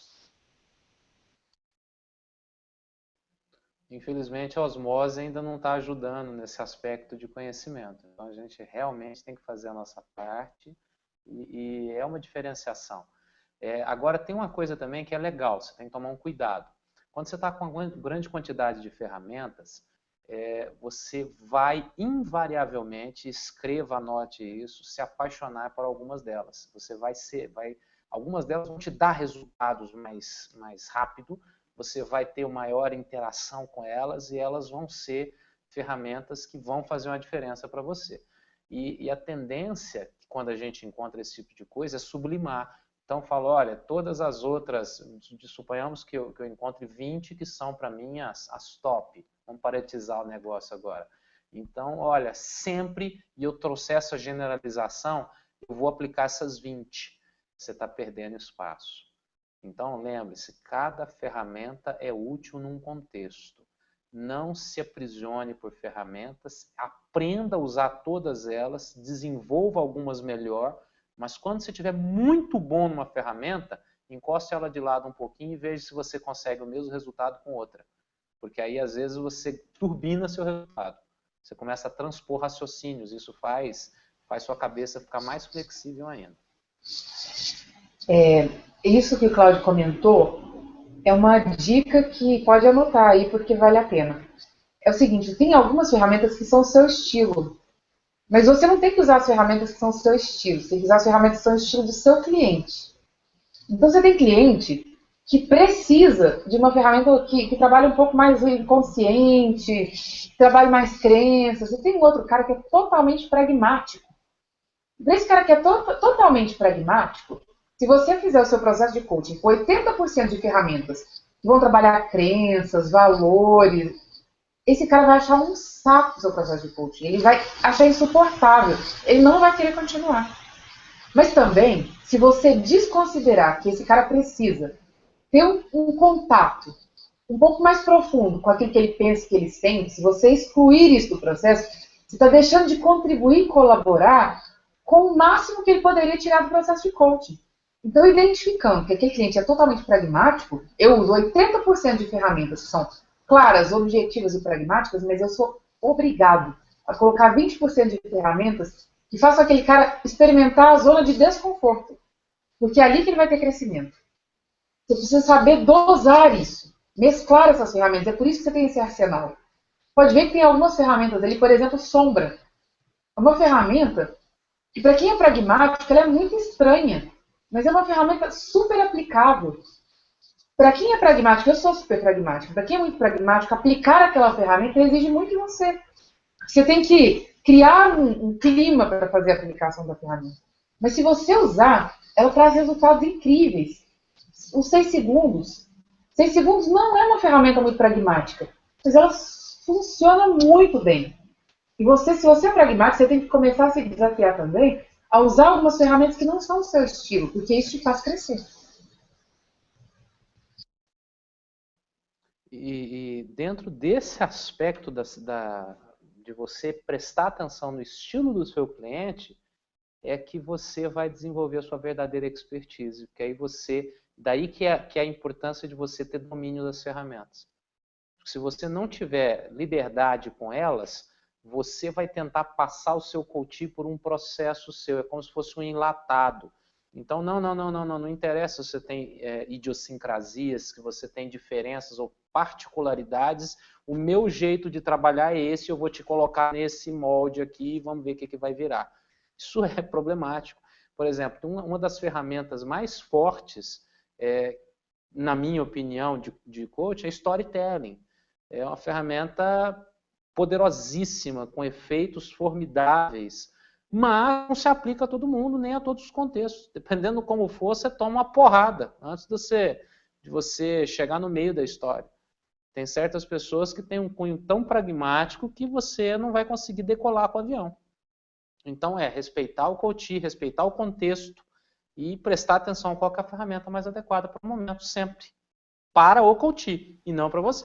Infelizmente, a osmose ainda não está ajudando nesse aspecto de conhecimento. Então, a gente realmente tem que fazer a nossa parte e é uma diferenciação. Agora, tem uma coisa também que é legal, você tem que tomar um cuidado. Quando você está com uma grande quantidade de ferramentas, você vai invariavelmente, escreva, anote isso, se apaixonar por algumas delas. Algumas delas vão te dar resultados mais rápido, você vai ter uma maior interação com elas e elas vão ser ferramentas que vão fazer uma diferença para você. E a tendência, quando a gente encontra esse tipo de coisa, é sublimar. Então, falo, olha, todas as outras, suponhamos que eu encontre 20 que são para mim as top. Vamos paretizar o negócio agora. Então, olha, sempre, e eu trouxe essa generalização, eu vou aplicar essas 20. Você está perdendo espaço. Então, lembre-se, cada ferramenta é útil num contexto. Não se aprisione por ferramentas, aprenda a usar todas elas, desenvolva algumas melhor, mas quando você estiver muito bom numa ferramenta, encoste ela de lado um pouquinho e veja se você consegue o mesmo resultado com outra. Porque aí, às vezes, você turbina seu resultado. Você começa a transpor raciocínios, isso faz sua cabeça ficar mais flexível ainda. Isso que o Cláudio comentou é uma dica que pode anotar aí, porque vale a pena. É o seguinte, tem algumas ferramentas que são o seu estilo. Mas você não tem que usar as ferramentas que são o seu estilo. Você tem que usar as ferramentas que são o estilo do seu cliente. Então, você tem cliente que precisa de uma ferramenta que trabalhe um pouco mais o inconsciente, que trabalhe mais crenças. E tem um outro cara que é totalmente pragmático. Para esse cara que é totalmente pragmático, se você fizer o seu processo de coaching com 80% de ferramentas que vão trabalhar crenças, valores, esse cara vai achar um saco o seu processo de coaching. Ele vai achar insuportável. Ele não vai querer continuar. Mas também, se você desconsiderar que esse cara precisa ter um contato um pouco mais profundo com aquilo que ele pensa, que ele sente, se você excluir isso do processo, você está deixando de contribuir e colaborar com o máximo que ele poderia tirar do processo de coaching. Então, identificando que aquele cliente é totalmente pragmático, eu uso 80% de ferramentas que são claras, objetivas e pragmáticas, mas eu sou obrigado a colocar 20% de ferramentas que façam aquele cara experimentar a zona de desconforto. Porque é ali que ele vai ter crescimento. Você precisa saber dosar isso, mesclar essas ferramentas. É por isso que você tem esse arsenal. Pode ver que tem algumas ferramentas ali, por exemplo, sombra. É uma ferramenta que, para quem é pragmático, ela é muito estranha, mas é uma ferramenta super aplicável. Para quem é pragmático, eu sou super pragmático. Para quem é muito pragmático, aplicar aquela ferramenta exige muito de você. Você tem que criar um clima para fazer a aplicação da ferramenta. Mas se você usar, ela traz resultados incríveis. Os 6 segundos. 6 segundos não é uma ferramenta muito pragmática, mas ela funciona muito bem. E você, se você é pragmático, você tem que começar a se desafiar também a usar algumas ferramentas que não são o seu estilo, porque isso te faz crescer. E dentro desse aspecto de você prestar atenção no estilo do seu cliente, é que você vai desenvolver a sua verdadeira expertise, porque aí daí que é a importância de você ter domínio das ferramentas. Se você não tiver liberdade com elas, você vai tentar passar o seu coaching por um processo seu, é como se fosse um enlatado. Então, não interessa se você tem idiosincrasias, que você tem diferenças ou particularidades, o meu jeito de trabalhar é esse, eu vou te colocar nesse molde aqui e vamos ver o que vai virar. Isso é problemático. Por exemplo, uma das ferramentas mais fortes, na minha opinião, de coaching é storytelling. É uma ferramenta poderosíssima, com efeitos formidáveis, mas não se aplica a todo mundo, nem a todos os contextos. Dependendo como for, você toma uma porrada antes de você chegar no meio da história. Tem certas pessoas que têm um cunho tão pragmático que você não vai conseguir decolar com o avião. Então respeitar o coach, respeitar o contexto e prestar atenção qual é a ferramenta mais adequada para o momento, sempre. Para o coach e não para você.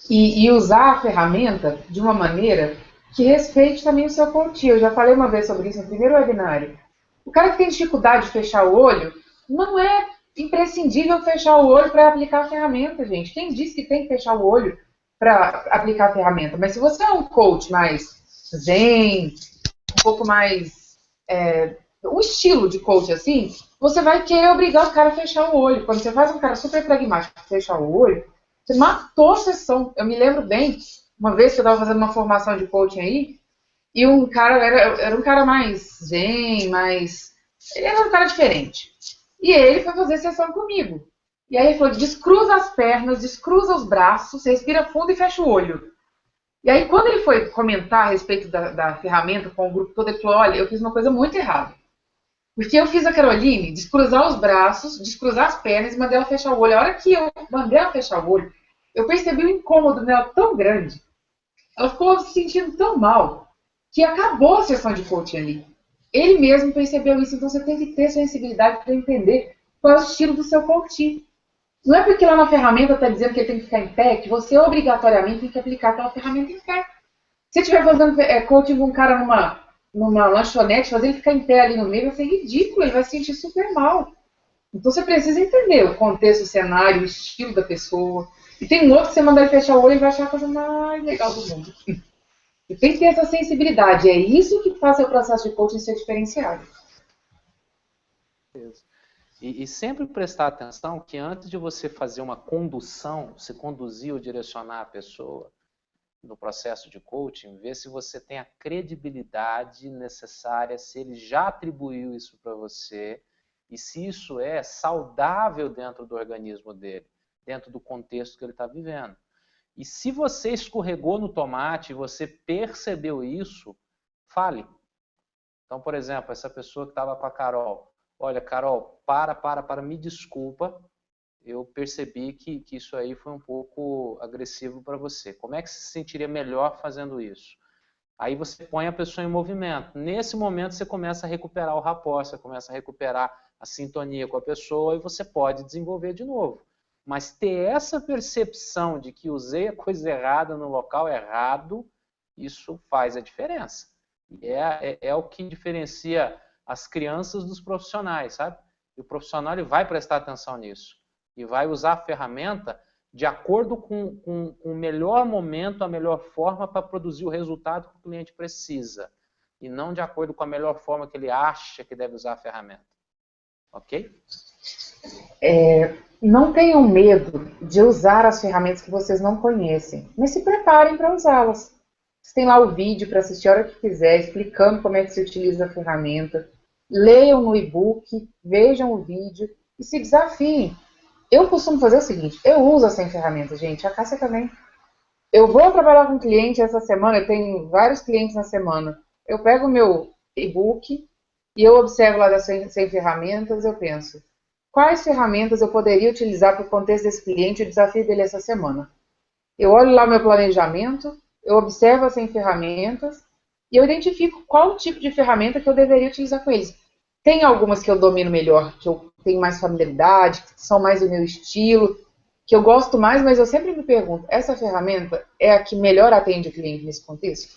E usar a ferramenta de uma maneira que respeite também o seu coach. Eu já falei uma vez sobre isso no primeiro webinário. O cara que tem dificuldade de fechar o olho, não é imprescindível fechar o olho para aplicar a ferramenta, gente. Quem disse que tem que fechar o olho para aplicar a ferramenta? Mas se você é um coach mais zen, um pouco mais um estilo de coach assim, você vai querer obrigar o cara a fechar o olho. Quando você faz um cara super pragmático fechar o olho, você matou a sessão. Eu me lembro bem, uma vez que eu estava fazendo uma formação de coaching aí, e um cara era um cara mais zen, ele era um cara diferente. E ele foi fazer sessão comigo. E aí ele falou, descruza as pernas, descruza os braços, respira fundo e fecha o olho. E aí quando ele foi comentar a respeito da ferramenta com o grupo todo, ele falou, olha, eu fiz uma coisa muito errada. Porque eu fiz a Caroline descruzar os braços, descruzar as pernas e mandei ela fechar o olho. A hora que eu mandei ela fechar o olho, eu percebi um incômodo nela tão grande. Ela ficou se sentindo tão mal que acabou a sessão de coaching ali. Ele mesmo percebeu isso, então você tem que ter sensibilidade para entender qual é o estilo do seu coaching. Não é porque lá na ferramenta está dizendo que ele tem que ficar em pé que você obrigatoriamente tem que aplicar aquela ferramenta em pé. Se estiver fazendo coaching com um cara numa lanchonete, fazer ele ficar em pé ali no meio vai ser ridículo, ele vai se sentir super mal. Então você precisa entender o contexto, o cenário, o estilo da pessoa. E tem um outro que você mandar ele fechar o olho e vai achar a coisa mais legal do mundo. E tem que ter essa sensibilidade. É isso que faz o processo de coaching ser diferenciado. E sempre prestar atenção que antes de você fazer uma condução, você conduzir ou direcionar a pessoa no processo de coaching, ver se você tem a credibilidade necessária, se ele já atribuiu isso para você, e se isso é saudável dentro do organismo dele, dentro do contexto que ele está vivendo. E se você escorregou no tomate e você percebeu isso, fale. Então, por exemplo, essa pessoa que estava com a Carol, olha, Carol, me desculpa, eu percebi que isso aí foi um pouco agressivo para você. Como é que você se sentiria melhor fazendo isso? Aí você põe a pessoa em movimento. Nesse momento você começa a recuperar o rapport, você começa a recuperar a sintonia com a pessoa e você pode desenvolver de novo. Mas ter essa percepção de que usei a coisa errada no local errado, isso faz a diferença. E é o que diferencia as crianças dos profissionais, sabe? E o profissional ele vai prestar atenção nisso. E vai usar a ferramenta de acordo com o melhor momento, a melhor forma para produzir o resultado que o cliente precisa. E não de acordo com a melhor forma que ele acha que deve usar a ferramenta. Ok? Não tenham medo de usar as ferramentas que vocês não conhecem, mas se preparem para usá-las. Você tem lá o vídeo para assistir a hora que quiser, explicando como é que se utiliza a ferramenta. Leiam no e-book, vejam o vídeo e se desafiem. Eu costumo fazer o seguinte, eu uso essa ferramenta, gente, a Cássia também. Eu vou trabalhar com cliente essa semana, eu tenho vários clientes na semana. Eu pego o meu e-book e eu observo lá das 100 ferramentas, eu penso, quais ferramentas eu poderia utilizar para o contexto desse cliente e o desafio dele essa semana? Eu olho lá o meu planejamento, eu observo as 100 ferramentas e eu identifico qual tipo de ferramenta que eu deveria utilizar com eles. Tem algumas que eu domino melhor, que eu tenho mais familiaridade, que são mais do meu estilo, que eu gosto mais, mas eu sempre me pergunto, essa ferramenta é a que melhor atende o cliente nesse contexto?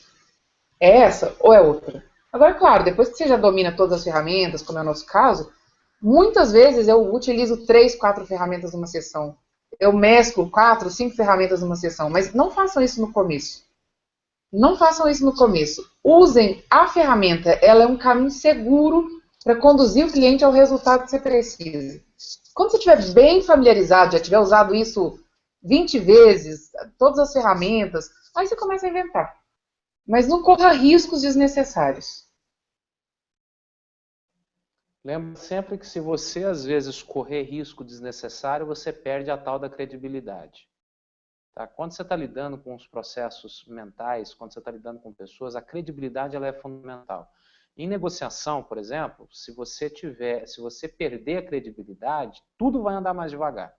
É essa ou é outra? Agora, claro, depois que você já domina todas as ferramentas, como é o nosso caso, muitas vezes eu utilizo 3, 4 ferramentas numa sessão. Eu mesclo 4, 5 ferramentas numa sessão, mas não façam isso no começo. Não façam isso no começo. Usem a ferramenta, ela é um caminho seguro para conduzir o cliente ao resultado que você precisa. Quando você estiver bem familiarizado, já tiver usado isso 20 vezes, todas as ferramentas, aí você começa a inventar. Mas não corra riscos desnecessários. Lembra sempre que se você, às vezes, correr risco desnecessário, você perde a tal da credibilidade. Tá? Quando você está lidando com os processos mentais, quando você está lidando com pessoas, a credibilidade ela é fundamental. Em negociação, por exemplo, se você perder a credibilidade, tudo vai andar mais devagar.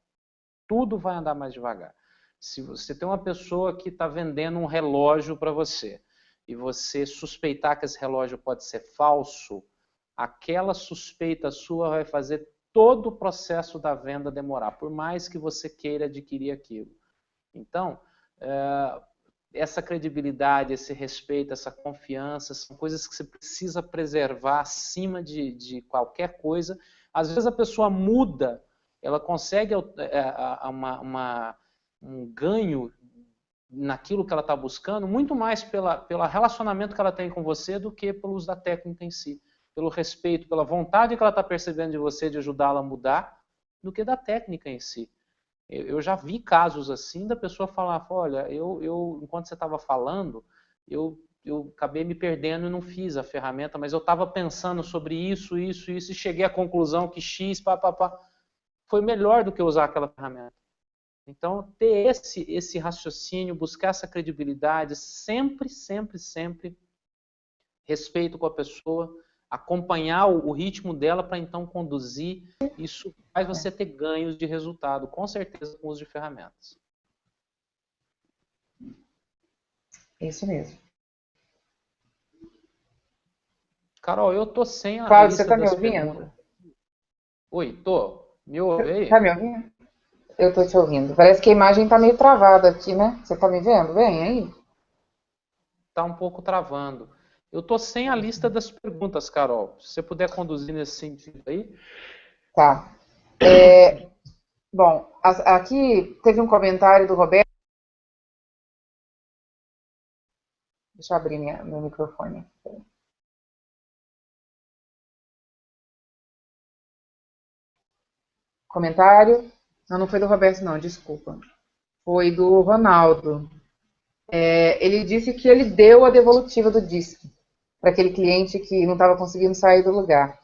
Tudo vai andar mais devagar. Se você tem uma pessoa que está vendendo um relógio para você e você suspeitar que esse relógio pode ser falso, aquela suspeita sua vai fazer todo o processo da venda demorar, por mais que você queira adquirir aquilo. Então, essa credibilidade, esse respeito, essa confiança, são coisas que você precisa preservar acima de qualquer coisa. Às vezes a pessoa muda, ela consegue um ganho naquilo que ela está buscando, muito mais pelo relacionamento que ela tem com você do que pelo uso da técnica em si. Pelo respeito, pela vontade que ela está percebendo de você de ajudá-la a mudar, do que da técnica em si. Eu já vi casos assim da pessoa falar, olha, enquanto você estava falando, eu acabei me perdendo e não fiz a ferramenta, mas eu estava pensando sobre isso e cheguei à conclusão que X, foi melhor do que usar aquela ferramenta. Então, ter esse raciocínio, buscar essa credibilidade, sempre respeito com a pessoa, acompanhar o ritmo dela para então conduzir, isso faz você ter ganhos de resultado, com certeza, com o uso de ferramentas. Isso mesmo. Carol, eu tô sem a Cláudio, lista você está me das ouvindo? perguntas. Oi, tô. Me ouve aí? Está me ouvindo? Eu estou te ouvindo. Parece que a imagem está meio travada aqui, né? Você está me vendo bem aí? Está um pouco travando. Eu estou sem a lista das perguntas, Carol. Se você puder conduzir nesse sentido aí. Tá. Bom, aqui teve um comentário do Roberto. Deixa eu abrir meu microfone. Comentário. Não foi do Roberto, não, desculpa. Foi do Ronaldo. Ele disse que ele deu a devolutiva do disco para aquele cliente que não estava conseguindo sair do lugar.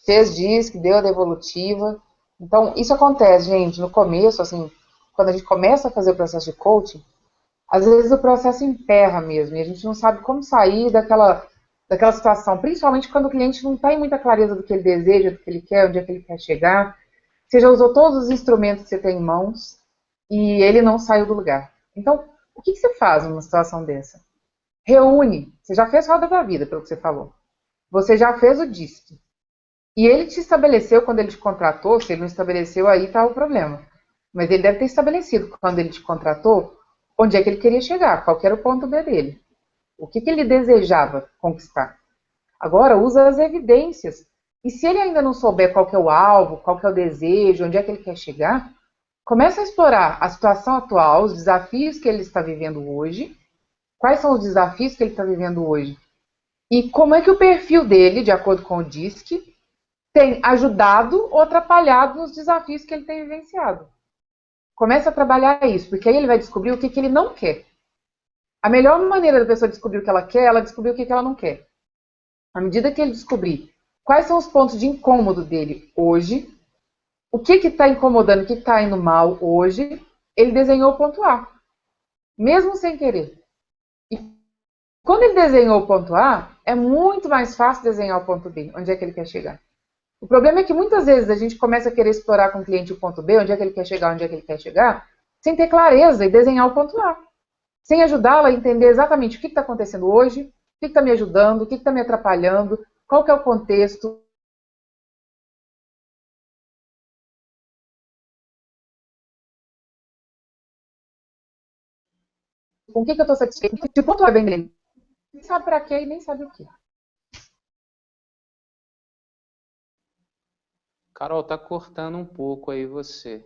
fez DISC, deu a devolutiva. Então, isso acontece, gente, no começo, assim, quando a gente começa a fazer o processo de coaching, às vezes o processo emperra mesmo, e a gente não sabe como sair daquela situação, principalmente quando o cliente não tem muita clareza do que ele deseja, do que ele quer, onde é que ele quer chegar. Você já usou todos os instrumentos que você tem em mãos, e ele não saiu do lugar. Então, o que você faz numa situação dessa? Reúne. Você já fez roda da vida, pelo que você falou. Você já fez o DISC. E ele te estabeleceu quando ele te contratou, se ele não estabeleceu, aí está o problema. Mas ele deve ter estabelecido, quando ele te contratou, onde é que ele queria chegar, qual que era o ponto B dele. O que ele desejava conquistar. Agora, usa as evidências. E se ele ainda não souber qual que é o alvo, qual que é o desejo, onde é que ele quer chegar, começa a explorar a situação atual, os desafios que ele está vivendo hoje, quais são os desafios que ele está vivendo hoje, e como é que o perfil dele, de acordo com o DISC, tem ajudado ou atrapalhado nos desafios que ele tem vivenciado. Começa a trabalhar isso, porque aí ele vai descobrir o que ele não quer. A melhor maneira da pessoa descobrir o que ela quer, ela descobrir o que ela não quer. À medida que ele descobrir quais são os pontos de incômodo dele hoje, o que está incomodando, o que está indo mal hoje, ele desenhou o ponto A, mesmo sem querer. E quando ele desenhou o ponto A, é muito mais fácil desenhar o ponto B, onde é que ele quer chegar. O problema é que muitas vezes a gente começa a querer explorar com o cliente o ponto B, onde é que ele quer chegar, onde é que ele quer chegar, sem ter clareza e desenhar o ponto A. Sem ajudá-la a entender exatamente o que está acontecendo hoje, o que está me ajudando, o que está me atrapalhando, qual que é o contexto. Com o que eu estou satisfeito, que ponto A vem dele. Nem sabe para quê e nem sabe o que. Carol, tá cortando um pouco aí você.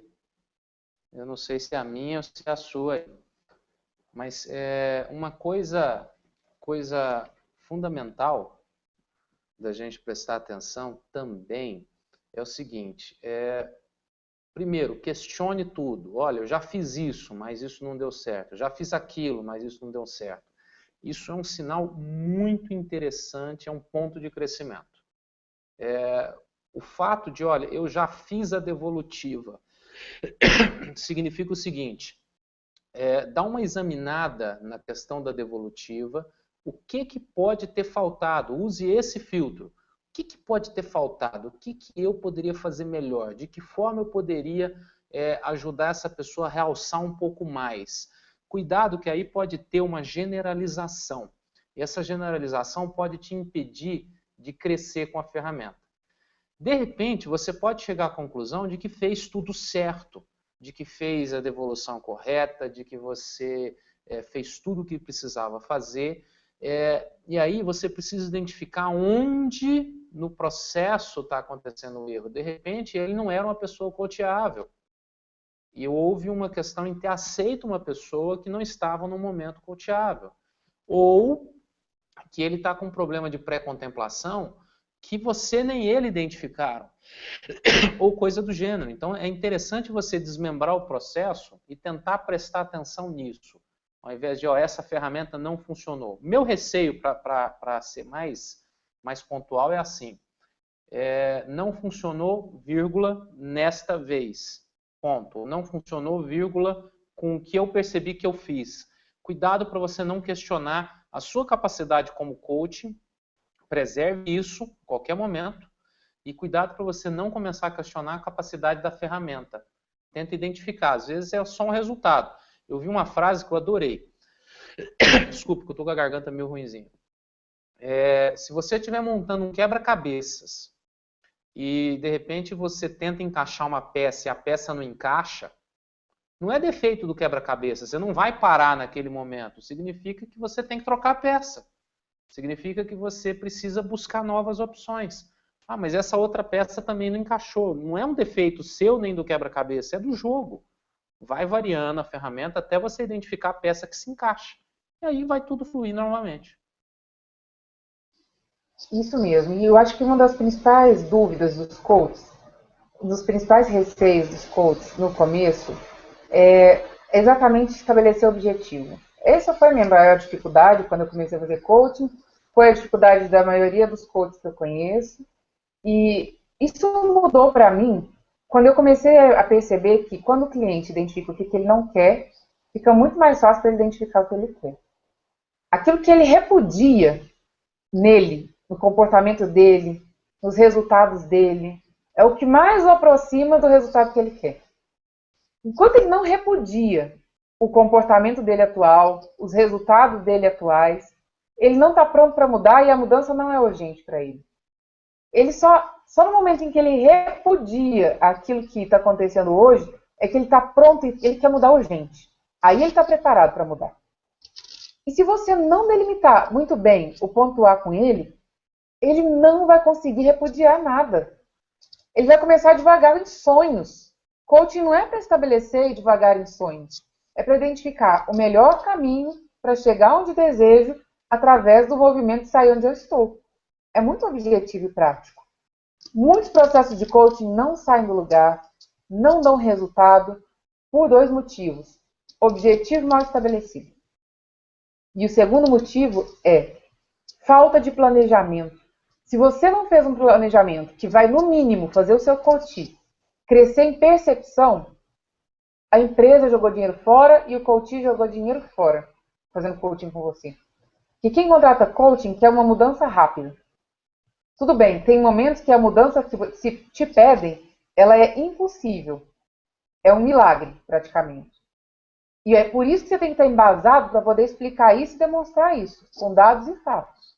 Eu não sei se é a minha ou se é a sua. Mas uma coisa fundamental da gente prestar atenção também é o seguinte. Primeiro, questione tudo. Olha, eu já fiz isso, mas isso não deu certo. Eu já fiz aquilo, mas isso não deu certo. Isso é um sinal muito interessante, é um ponto de crescimento. O fato de, olha, eu já fiz a devolutiva, significa o seguinte, dá uma examinada na questão da devolutiva, o que pode ter faltado, use esse filtro. O que pode ter faltado? O que eu poderia fazer melhor? De que forma eu poderia ajudar essa pessoa a realçar um pouco mais? Cuidado que aí pode ter uma generalização. E essa generalização pode te impedir de crescer com a ferramenta. De repente, você pode chegar à conclusão de que fez tudo certo, de que fez a devolução correta, de que você fez tudo o que precisava fazer. E aí você precisa identificar onde no processo está acontecendo o erro. De repente, ele não era uma pessoa coachável. E houve uma questão em ter aceito uma pessoa que não estava no momento coachável. Ou que ele está com um problema de pré-contemplação que você nem ele identificaram. Ou coisa do gênero. Então, é interessante você desmembrar o processo e tentar prestar atenção nisso. Ao invés de, essa ferramenta não funcionou. Meu receio, para ser mais pontual, é assim. Não funcionou, vírgula, nesta vez. Ponto. Não funcionou, vírgula, com o que eu percebi que eu fiz. Cuidado para você não questionar a sua capacidade como coach. Preserve isso a qualquer momento. E cuidado para você não começar a questionar a capacidade da ferramenta. Tenta identificar. Às vezes é só um resultado. Eu vi uma frase que eu adorei. Desculpa, que eu estou com a garganta meio ruinzinha. Se você estiver montando um quebra-cabeças e, de repente, você tenta encaixar uma peça e a peça não encaixa, não é defeito do quebra-cabeça. Você não vai parar naquele momento. Significa que você tem que trocar a peça. Significa que você precisa buscar novas opções. Mas essa outra peça também não encaixou. Não é um defeito seu nem do quebra-cabeça, é do jogo. Vai variando a ferramenta até você identificar a peça que se encaixa. E aí vai tudo fluir novamente. Isso mesmo. E eu acho que uma das principais dúvidas dos coaches, um dos principais receios dos coaches no começo, é exatamente estabelecer o objetivo. Essa foi a minha maior dificuldade quando eu comecei a fazer coaching, foi a dificuldade da maioria dos coaches que eu conheço. E Isso mudou para mim quando eu comecei a perceber que quando o cliente identifica o que ele não quer, fica muito mais fácil para ele identificar o que ele quer. Aquilo que ele repudia nele, no comportamento dele, nos resultados dele, é o que mais o aproxima do resultado que ele quer. Enquanto ele não repudia o comportamento dele atual, os resultados dele atuais, ele não está pronto para mudar e a mudança não é urgente para ele. Ele só no momento em que ele repudia aquilo que está acontecendo hoje, é que ele está pronto e ele quer mudar urgente. Aí ele está preparado para mudar. E se você não delimitar muito bem o ponto A com ele, ele não vai conseguir repudiar nada. Ele vai começar devagar em sonhos. Coaching não é para estabelecer e devagar em sonhos. É para identificar o melhor caminho para chegar onde desejo através do movimento de sair onde eu estou. É muito objetivo e prático. Muitos processos de coaching não saem do lugar, não dão resultado, por dois motivos. Objetivo mal estabelecido. E o segundo motivo é falta de planejamento. Se você não fez um planejamento que vai, no mínimo, fazer o seu coaching crescer em percepção, a empresa jogou dinheiro fora e o coaching jogou dinheiro fora, fazendo coaching com você. E quem contrata coaching quer uma mudança rápida. Tudo bem, tem momentos que a mudança que se te pedem, ela é impossível. É um milagre, praticamente. E é por isso que você tem que estar embasado para poder explicar isso e demonstrar isso, com dados e fatos.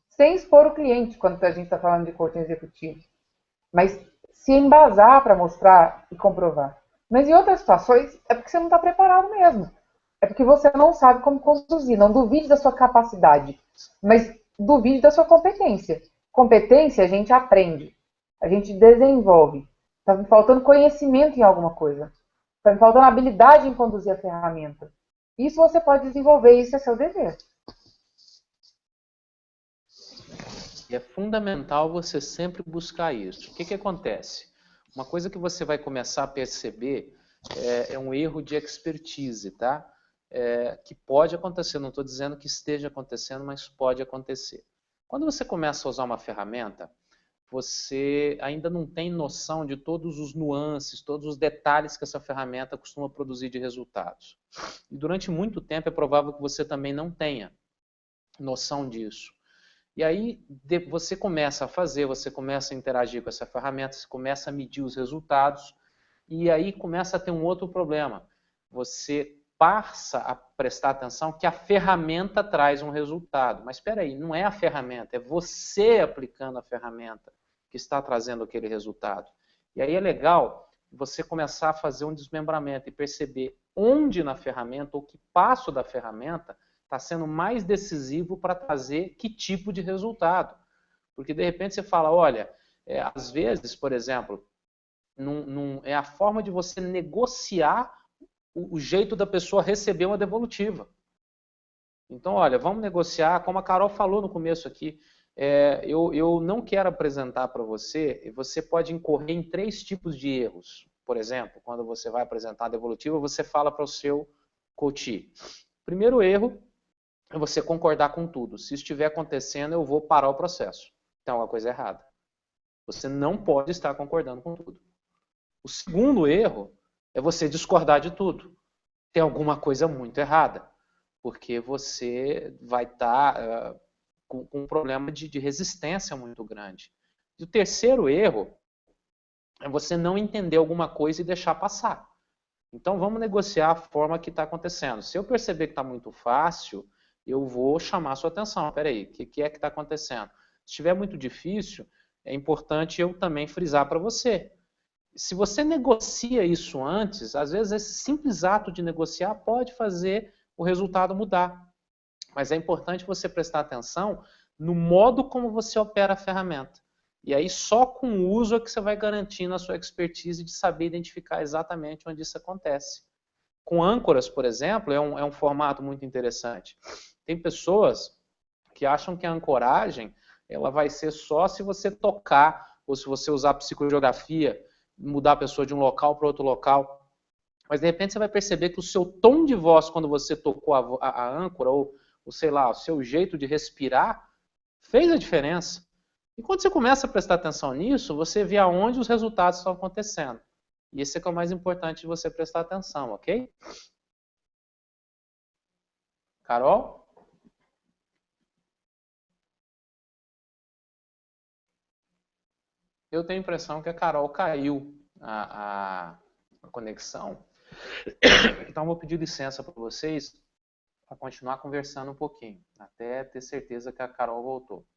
Sem expor o cliente, quando a gente está falando de coaching executivo. Mas se embasar para mostrar e comprovar. Mas em outras situações, é porque você não está preparado mesmo. É porque você não sabe como conduzir. Não duvide da sua capacidade, mas duvide da sua competência. Competência a gente aprende, a gente desenvolve. Está me faltando conhecimento em alguma coisa. Está me faltando habilidade em conduzir a ferramenta. Isso você pode desenvolver, isso é seu dever. E é fundamental você sempre buscar isso. O que acontece? Uma coisa que você vai começar a perceber é um erro de expertise, tá? Que pode acontecer, não estou dizendo que esteja acontecendo, mas pode acontecer. Quando você começa a usar uma ferramenta, você ainda não tem noção de todos os nuances, todos os detalhes que essa ferramenta costuma produzir de resultados. E durante muito tempo é provável que você também não tenha noção disso. E aí você começa a fazer, você começa a interagir com essa ferramenta, você começa a medir os resultados, e aí começa a ter um outro problema. Você passa a prestar atenção que a ferramenta traz um resultado. Mas espera aí, não é a ferramenta, é você aplicando a ferramenta que está trazendo aquele resultado. E aí é legal você começar a fazer um desmembramento e perceber onde na ferramenta, ou que passo da ferramenta, está sendo mais decisivo para trazer que tipo de resultado. Porque de repente você fala, olha, às vezes, por exemplo, é a forma de você negociar o jeito da pessoa receber uma devolutiva. Então, olha, vamos negociar, como a Carol falou no começo aqui, eu não quero apresentar para você, você pode incorrer em 3 tipos de erros. Por exemplo, quando você vai apresentar a devolutiva, você fala para o seu coach. Primeiro erro é você concordar com tudo. Se estiver acontecendo, eu vou parar o processo. Tem alguma coisa errada. Você não pode estar concordando com tudo. O segundo erro é você discordar de tudo. Tem alguma coisa muito errada. Porque você vai estar com um problema de resistência muito grande. E o terceiro erro é você não entender alguma coisa e deixar passar. Então vamos negociar a forma que está acontecendo. Se eu perceber que está muito fácil, eu vou chamar a sua atenção. Espera aí, o que é que está acontecendo? Se estiver muito difícil, é importante eu também frisar para você. Se você negocia isso antes, às vezes esse simples ato de negociar pode fazer o resultado mudar. Mas é importante você prestar atenção no modo como você opera a ferramenta. E aí só com o uso é que você vai garantindo a sua expertise de saber identificar exatamente onde isso acontece. Com âncoras, por exemplo, é um formato muito interessante. Tem pessoas que acham que a ancoragem ela vai ser só se você tocar, ou se você usar psicogeografia, mudar a pessoa de um local para outro local. Mas de repente você vai perceber que o seu tom de voz quando você tocou a âncora, ou sei lá, o seu jeito de respirar, fez a diferença. E quando você começa a prestar atenção nisso, você vê aonde os resultados estão acontecendo. E esse é que é o mais importante de você prestar atenção, ok? Carol? Eu tenho a impressão que a Carol caiu a conexão. Então, vou pedir licença para vocês para continuar conversando um pouquinho, até ter certeza que a Carol voltou.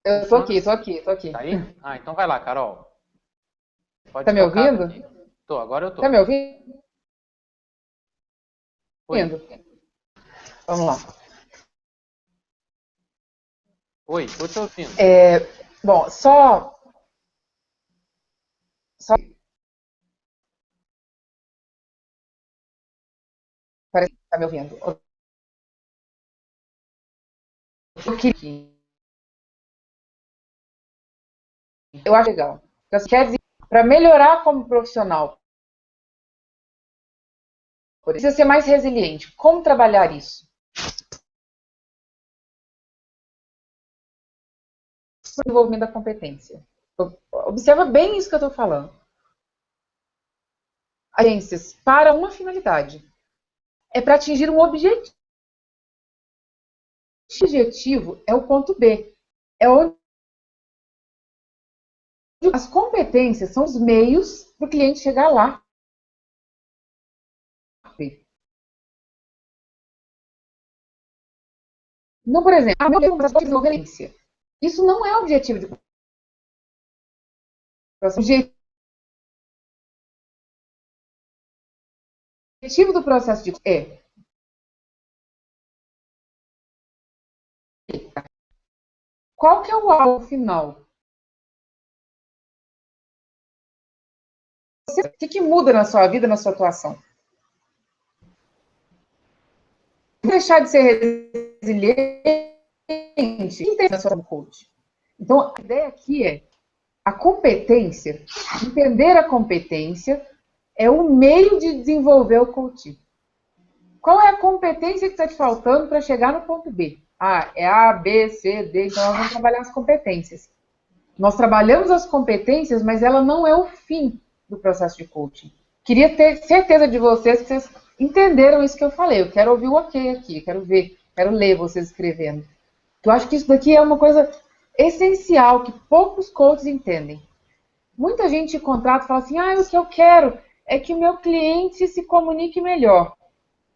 Eu tô aqui. Tá aí? Ah, então vai lá, Carol. Pode Tá me tocar ouvindo? aqui. Tô, agora eu tô. Tá me ouvindo? Oi. Vamos lá. Oi, tô te ouvindo. Bom, só... Parece que tá me ouvindo. Eu acho legal. Então, quer dizer, para melhorar como profissional, precisa ser mais resiliente. Como trabalhar isso? Desenvolvimento da competência. Observa bem isso que eu estou falando. Agências para uma finalidade. É para atingir um objetivo. O objetivo é o ponto B. É onde as competências são os meios para o cliente chegar lá. Não, por exemplo, desenvolvência. Isso não é o objetivo de o objetivo do processo de qual que é o alvo final? O que muda na sua vida, na sua atuação? Deixar de ser resiliente na sua coach. Então, a ideia aqui é a competência, entender a competência é o meio de desenvolver o coaching. Qual é a competência que está te faltando para chegar no ponto B? Ah, é A, B, C, D, então nós vamos trabalhar as competências. Nós trabalhamos as competências, mas ela não é o fim do processo de coaching. Queria ter certeza de vocês que vocês entenderam isso que eu falei. Eu quero ouvir o ok aqui, quero ver, quero ler vocês escrevendo. Eu acho que isso daqui é uma coisa essencial que poucos coaches entendem. Muita gente contrata e fala assim, o que eu quero é que o meu cliente se comunique melhor.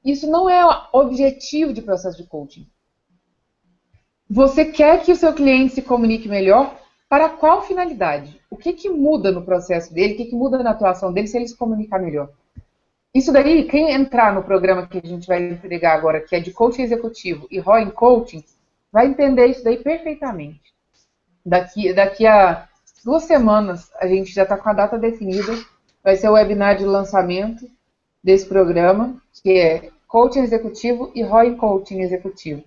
Isso não é o objetivo de processo de coaching. Você quer que o seu cliente se comunique melhor para qual finalidade? O que muda no processo dele, o que muda na atuação dele se ele se comunicar melhor? Isso daí, quem entrar no programa que a gente vai entregar agora, que é de coaching executivo e ROI em coaching, vai entender isso daí perfeitamente. Daqui a 2 semanas, a gente já está com a data definida, vai ser o webinar de lançamento desse programa, que é coaching executivo e ROI em coaching executivo.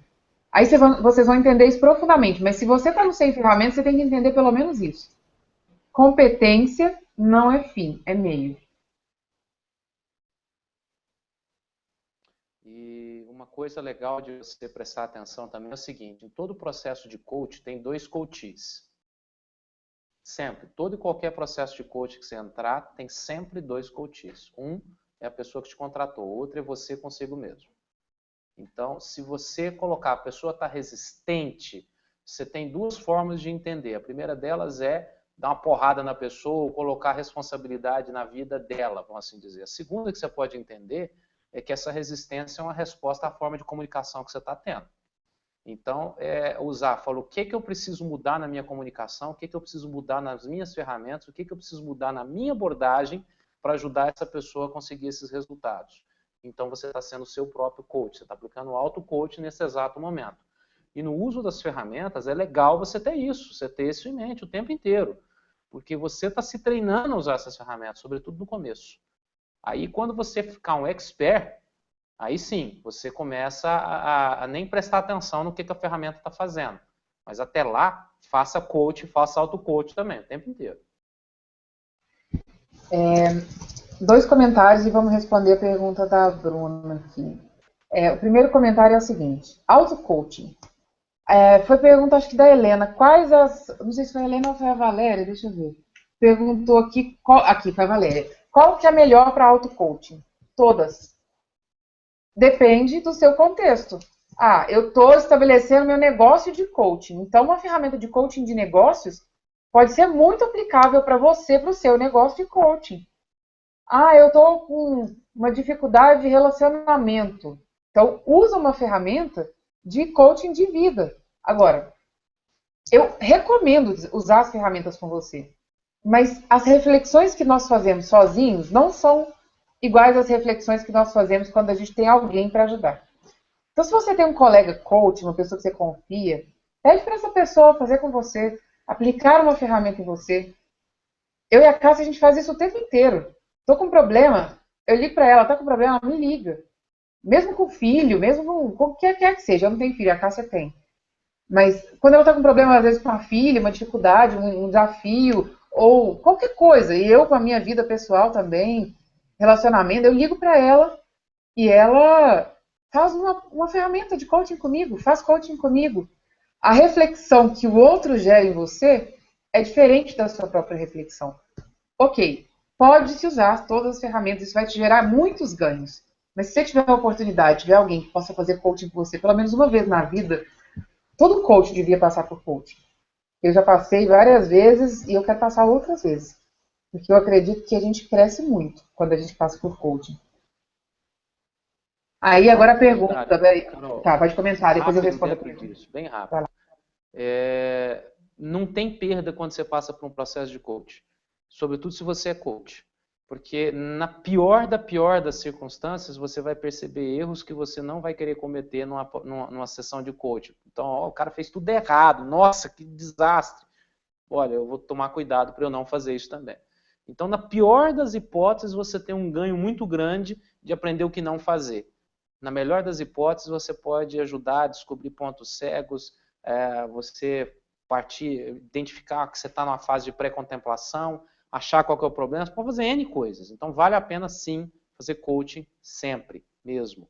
Aí vocês vão entender isso profundamente, mas se você está no Sem Ferramentas, você tem que entender pelo menos isso. Competência não é fim, é meio. E uma coisa legal de você prestar atenção também é o seguinte, em todo processo de coach tem 2 coaches. Sempre, todo e qualquer processo de coach que você entrar, tem sempre 2 coaches. Um é a pessoa que te contratou, o outro é você consigo mesmo. Então, se você colocar a pessoa está resistente, você tem 2 formas de entender. A primeira delas é dar uma porrada na pessoa ou colocar a responsabilidade na vida dela, vamos assim dizer. A segunda que você pode entender é que essa resistência é uma resposta à forma de comunicação que você está tendo. Então, fala o que eu preciso mudar na minha comunicação, o que eu preciso mudar nas minhas ferramentas, o que eu preciso mudar na minha abordagem para ajudar essa pessoa a conseguir esses resultados. Então, você está sendo o seu próprio coach, você está aplicando o auto-coach nesse exato momento. E no uso das ferramentas, é legal você ter isso, você ter isso em mente o tempo inteiro, porque você está se treinando a usar essas ferramentas, sobretudo no começo. Aí, quando você ficar um expert, aí sim, você começa a nem prestar atenção no que a ferramenta está fazendo. Mas até lá, faça coach, faça auto-coach também, o tempo inteiro. 2 comentários e vamos responder a pergunta da Bruna aqui. O primeiro comentário é o seguinte, auto-coaching. Foi pergunta, acho que da Helena. Quais as. Não sei se foi a Helena ou foi a Valéria, deixa eu ver. Perguntou aqui. Aqui, foi a Valéria. Qual que é melhor para auto-coaching? Todas. Depende do seu contexto. Ah, eu estou estabelecendo meu negócio de coaching. Então, uma ferramenta de coaching de negócios pode ser muito aplicável para você, para o seu negócio de coaching. Ah, eu estou com uma dificuldade de relacionamento. Então, usa uma ferramenta de coaching de vida. Agora, eu recomendo usar as ferramentas com você, mas as reflexões que nós fazemos sozinhos não são iguais às reflexões que nós fazemos quando a gente tem alguém para ajudar. Então, se você tem um colega coach, uma pessoa que você confia, pede para essa pessoa fazer com você, aplicar uma ferramenta em você. Eu e a Cássia, a gente faz isso o tempo inteiro. Estou com um problema, eu ligo para ela, está com problema, ela me liga. Mesmo com filho, mesmo com o que quer que seja, eu não tenho filho, a Cássia tem. Mas quando ela está com problema, às vezes com a filha, uma dificuldade, um desafio, ou qualquer coisa, e eu com a minha vida pessoal também, relacionamento, eu ligo para ela e ela faz uma ferramenta de coaching comigo, faz coaching comigo. A reflexão que o outro gera em você é diferente da sua própria reflexão. Ok, pode-se usar todas as ferramentas, isso vai te gerar muitos ganhos. Mas se você tiver a oportunidade, tiver alguém que possa fazer coaching com você pelo menos uma vez na vida, todo coach devia passar por coaching. Eu já passei várias vezes e eu quero passar outras vezes. Porque eu acredito que a gente cresce muito quando a gente passa por coaching. Aí agora a pergunta, tá, pode comentar, depois eu respondo a pergunta. Disso, bem rápido. Não tem perda quando você passa por um processo de coach, sobretudo se você é coach, porque na pior das circunstâncias você vai perceber erros que você não vai querer cometer numa sessão de coaching. Então, o cara fez tudo errado, nossa, que desastre. Olha, eu vou tomar cuidado para eu não fazer isso também. Então, na pior das hipóteses, você tem um ganho muito grande de aprender o que não fazer. Na melhor das hipóteses, você pode ajudar a descobrir pontos cegos, você identificar que você está numa fase de pré-contemplação, achar qual que é o problema, você pode fazer N coisas. Então, vale a pena, sim, fazer coaching sempre, mesmo.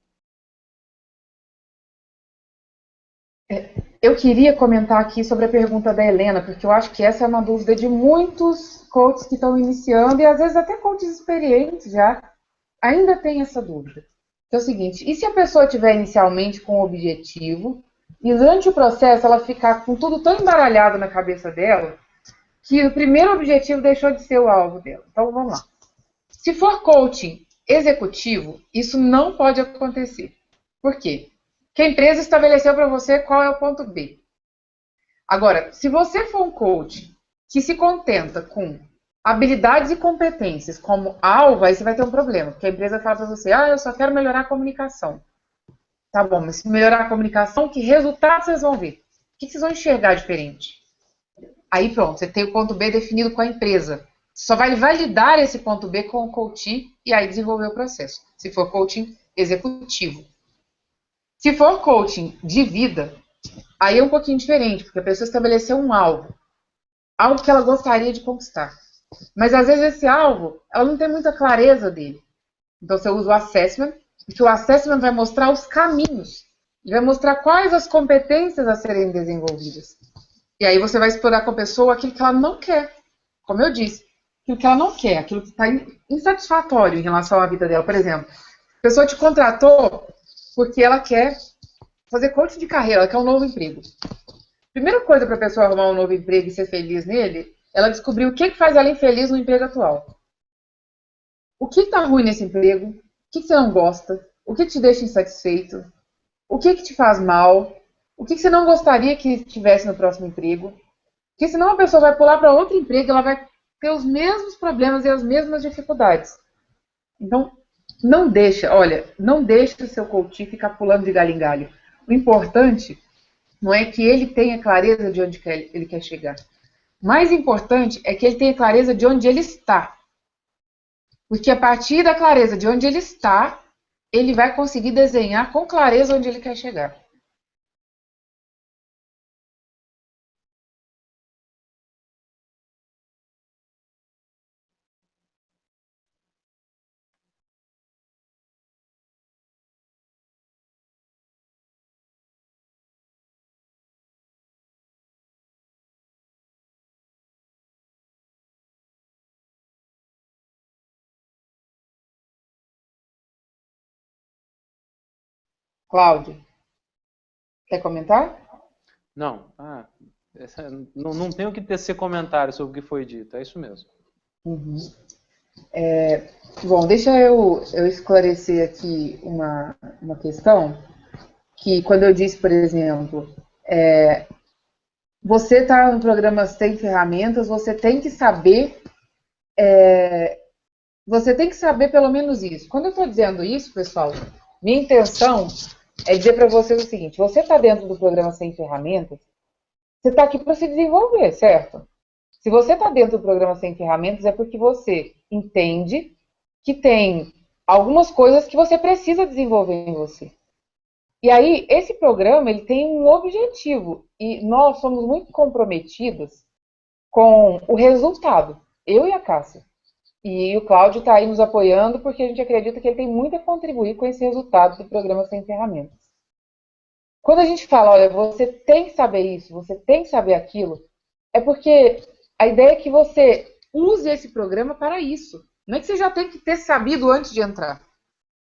Eu queria comentar aqui sobre a pergunta da Helena, porque eu acho que essa é uma dúvida de muitos coaches que estão iniciando, e às vezes até coaches experientes já, ainda tem essa dúvida. Que é o seguinte, e se a pessoa tiver inicialmente com um objetivo, e durante o processo ela ficar com tudo tão embaralhado na cabeça dela, que o primeiro objetivo deixou de ser o alvo dela. Então vamos lá. Se for coaching executivo, isso não pode acontecer. Por quê? Porque a empresa estabeleceu para você qual é o ponto B. Agora, se você for um coach que se contenta com habilidades e competências como alvo, aí você vai ter um problema. Porque a empresa fala para você, eu só quero melhorar a comunicação. Tá bom, mas se melhorar a comunicação, que resultados vocês vão ver? O que vocês vão enxergar diferente? Aí pronto, você tem o ponto B definido com a empresa. Você só vai validar esse ponto B com o coaching e aí desenvolver o processo. Se for coaching executivo. Se for coaching de vida, aí é um pouquinho diferente, porque a pessoa estabeleceu um alvo. Algo que ela gostaria de conquistar. Mas às vezes esse alvo, ela não tem muita clareza dele. Então você usa o assessment, porque o assessment vai mostrar os caminhos. E vai mostrar quais as competências a serem desenvolvidas. E aí você vai explorar com a pessoa aquilo que ela não quer. Como eu disse, aquilo que ela não quer, aquilo que está insatisfatório em relação à vida dela. Por exemplo, a pessoa te contratou porque ela quer fazer coaching de carreira, ela quer um novo emprego. Primeira coisa para a pessoa arrumar um novo emprego e ser feliz nele, ela descobrir o que faz ela infeliz no emprego atual. O que está ruim nesse emprego? O que você não gosta? O que te deixa insatisfeito? O que te faz mal? O que você não gostaria que tivesse no próximo emprego? Porque senão a pessoa vai pular para outro emprego, ela vai ter os mesmos problemas e as mesmas dificuldades. Então, não deixa o seu coach ficar pulando de galho em galho. O importante não é que ele tenha clareza de onde ele quer chegar. O mais importante é que ele tenha clareza de onde ele está. Porque a partir da clareza de onde ele está, ele vai conseguir desenhar com clareza onde ele quer chegar. Cláudio, quer comentar? Não, não tenho que tecer comentário sobre o que foi dito, é isso mesmo. Uhum. Bom, deixa eu esclarecer aqui uma questão, que quando eu disse, por exemplo, você está no programa Sem Ferramentas, você tem que saber pelo menos isso. Quando eu estou dizendo isso, pessoal, minha intenção é dizer para vocês o seguinte: você está dentro do programa Sem Ferramentas, você está aqui para se desenvolver, certo? Se você está dentro do programa Sem Ferramentas, é porque você entende que tem algumas coisas que você precisa desenvolver em você. E aí, esse programa, ele tem um objetivo, e nós somos muito comprometidos com o resultado, eu e a Cássia. E o Cláudio está aí nos apoiando, porque a gente acredita que ele tem muito a contribuir com esse resultado do programa Sem Ferramentas. Quando a gente fala, olha, você tem que saber isso, você tem que saber aquilo, é porque a ideia é que você use esse programa para isso. Não é que você já tem que ter sabido antes de entrar.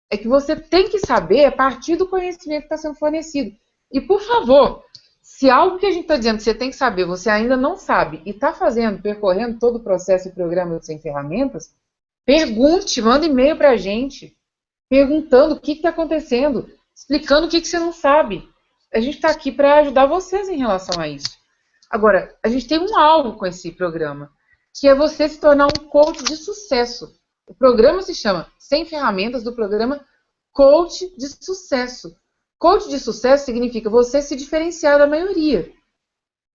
É que você tem que saber a partir do conhecimento que está sendo fornecido. E, por favor, se algo que a gente está dizendo que você tem que saber, você ainda não sabe e está percorrendo todo o processo e programa Sem Ferramentas, pergunte, manda e-mail para a gente, perguntando o que está acontecendo, explicando o que você não sabe. A gente está aqui para ajudar vocês em relação a isso. Agora, a gente tem um alvo com esse programa, que é você se tornar um coach de sucesso. O programa se chama Sem Ferramentas, do programa Coach de Sucesso. Coach de sucesso significa você se diferenciar da maioria.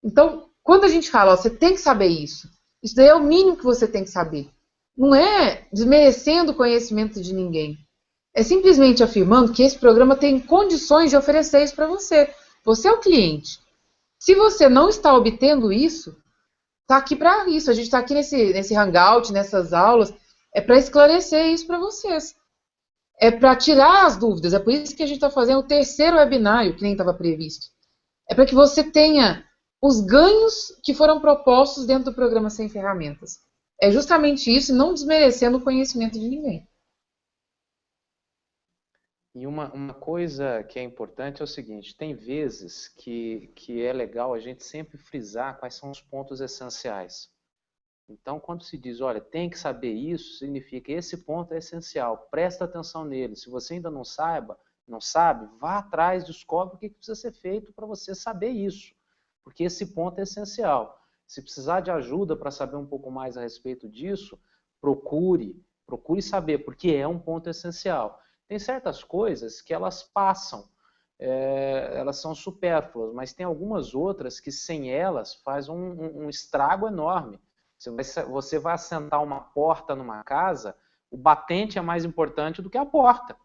Então, quando a gente fala, ó, você tem que saber isso, isso daí é o mínimo que você tem que saber. Não é desmerecendo o conhecimento de ninguém. É simplesmente afirmando que esse programa tem condições de oferecer isso para você. Você é o cliente. Se você não está obtendo isso, está aqui para isso. A gente está aqui nesse hangout, nessas aulas, é para esclarecer isso para vocês. É para tirar as dúvidas. É por isso que a gente está fazendo o terceiro webinário, que nem estava previsto. É para que você tenha os ganhos que foram propostos dentro do programa Sem Ferramentas. É justamente isso, não desmerecendo o conhecimento de ninguém. E uma coisa que é importante é o seguinte, tem vezes que é legal a gente sempre frisar quais são os pontos essenciais. Então, quando se diz, olha, tem que saber isso, significa que esse ponto é essencial, presta atenção nele. Se você ainda não sabe, vá atrás, descobre o que precisa ser feito para você saber isso, porque esse ponto é essencial. Se precisar de ajuda para saber um pouco mais a respeito disso, procure saber, porque é um ponto essencial. Tem certas coisas que elas passam, elas são supérfluas, mas tem algumas outras que sem elas faz um estrago enorme. Você vai assentar uma porta numa casa, o batente é mais importante do que a porta.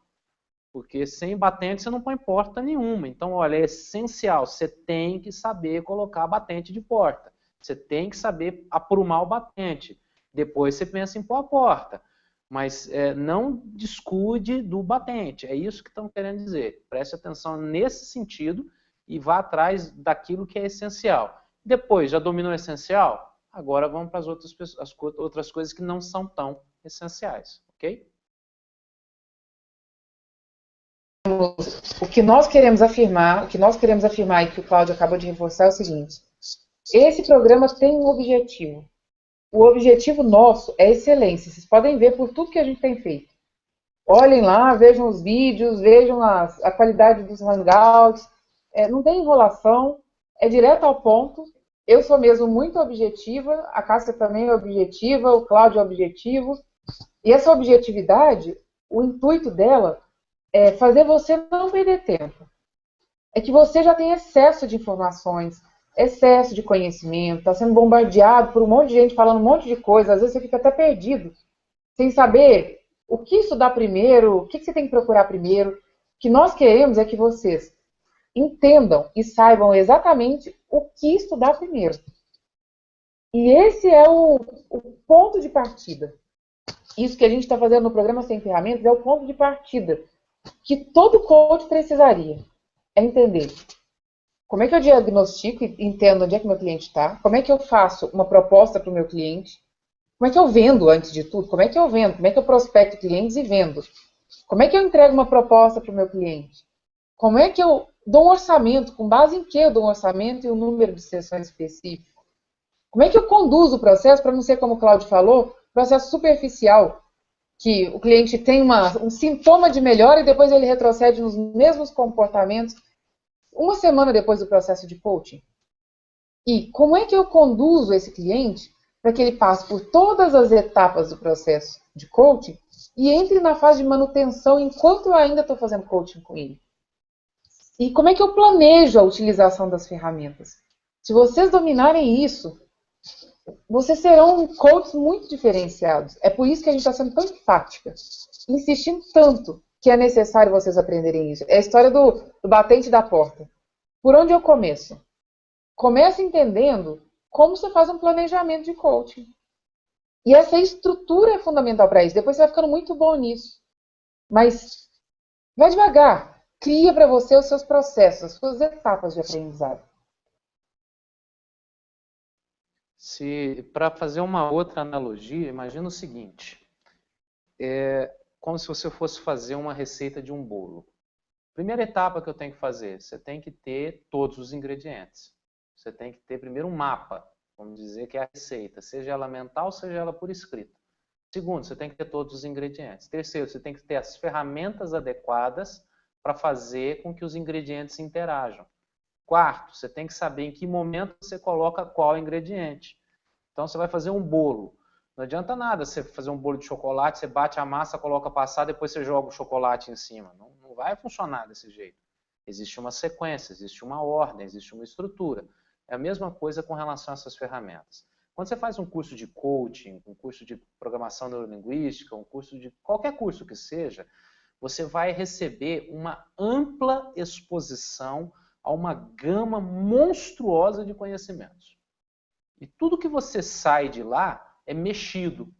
Porque sem batente você não põe porta nenhuma. Então, olha, é essencial, você tem que saber colocar batente de porta. Você tem que saber aprumar o batente. Depois você pensa em pôr a porta. Mas não descuide do batente. É isso que estão querendo dizer. Preste atenção nesse sentido e vá atrás daquilo que é essencial. Depois, já dominou o essencial? Agora vamos para as outras coisas que não são tão essenciais. Ok? O que nós queremos afirmar e que o Cláudio acabou de reforçar é o seguinte: esse programa tem um objetivo. O objetivo nosso é excelência. Vocês podem ver por tudo que a gente tem feito. Olhem lá, vejam os vídeos, vejam a qualidade dos hangouts. Não tem enrolação, é direto ao ponto. Eu sou mesmo muito objetiva, a Cássia também é objetiva, o Cláudio é objetivo. E essa objetividade, o intuito dela é fazer você não perder tempo. É que você já tem excesso de informações, excesso de conhecimento, está sendo bombardeado por um monte de gente falando um monte de coisa, às vezes você fica até perdido, sem saber o que estudar primeiro, o que você tem que procurar primeiro. O que nós queremos é que vocês entendam e saibam exatamente o que estudar primeiro. E esse é o ponto de partida. Isso que a gente está fazendo no programa Sem Ferramentas é o ponto de partida que todo coach precisaria. É entender como é que eu diagnostico e entendo onde é que meu cliente está, como é que eu faço uma proposta para o meu cliente, como é que eu vendo antes de tudo, como é que eu prospecto clientes e vendo, como é que eu entrego uma proposta para o meu cliente, Como é que eu dou um orçamento? Com base em que eu dou um orçamento e um número de sessões específico? Como é que eu conduzo o processo para não ser, como o Cláudio falou, processo superficial, que o cliente tem um sintoma de melhora e depois ele retrocede nos mesmos comportamentos uma semana depois do processo de coaching? E como é que eu conduzo esse cliente para que ele passe por todas as etapas do processo de coaching e entre na fase de manutenção enquanto eu ainda estou fazendo coaching com ele? E como é que eu planejo a utilização das ferramentas? Se vocês dominarem isso, vocês serão coaches muito diferenciados. É por isso que a gente está sendo tão enfática, insistindo tanto que é necessário vocês aprenderem isso. É a história do batente da porta. Por onde eu começo? Começa entendendo como você faz um planejamento de coaching. E essa estrutura é fundamental para isso. Depois você vai ficando muito bom nisso. Mas vai devagar. Cria para você os seus processos, as suas etapas de aprendizado. Para fazer uma outra analogia, imagina o seguinte. É como se você fosse fazer uma receita de um bolo. Primeira etapa que eu tenho que fazer, você tem que ter todos os ingredientes. Você tem que ter primeiro um mapa, vamos dizer que é a receita, seja ela mental, seja ela por escrito. Segundo, você tem que ter todos os ingredientes. Terceiro, você tem que ter as ferramentas adequadas para fazer com que os ingredientes interajam. Quarto, você tem que saber em que momento você coloca qual ingrediente. Então você vai fazer um bolo. Não adianta nada você fazer um bolo de chocolate, você bate a massa, coloca passar, depois você joga o chocolate em cima. Não vai funcionar desse jeito. Existe uma sequência, existe uma ordem, existe uma estrutura. É a mesma coisa com relação a essas ferramentas. Quando você faz um curso de coaching, um curso de programação neurolinguística, um curso de qualquer curso que seja, você vai receber uma ampla exposição a uma gama monstruosa de conhecimentos. E tudo que você sai de lá é mexido.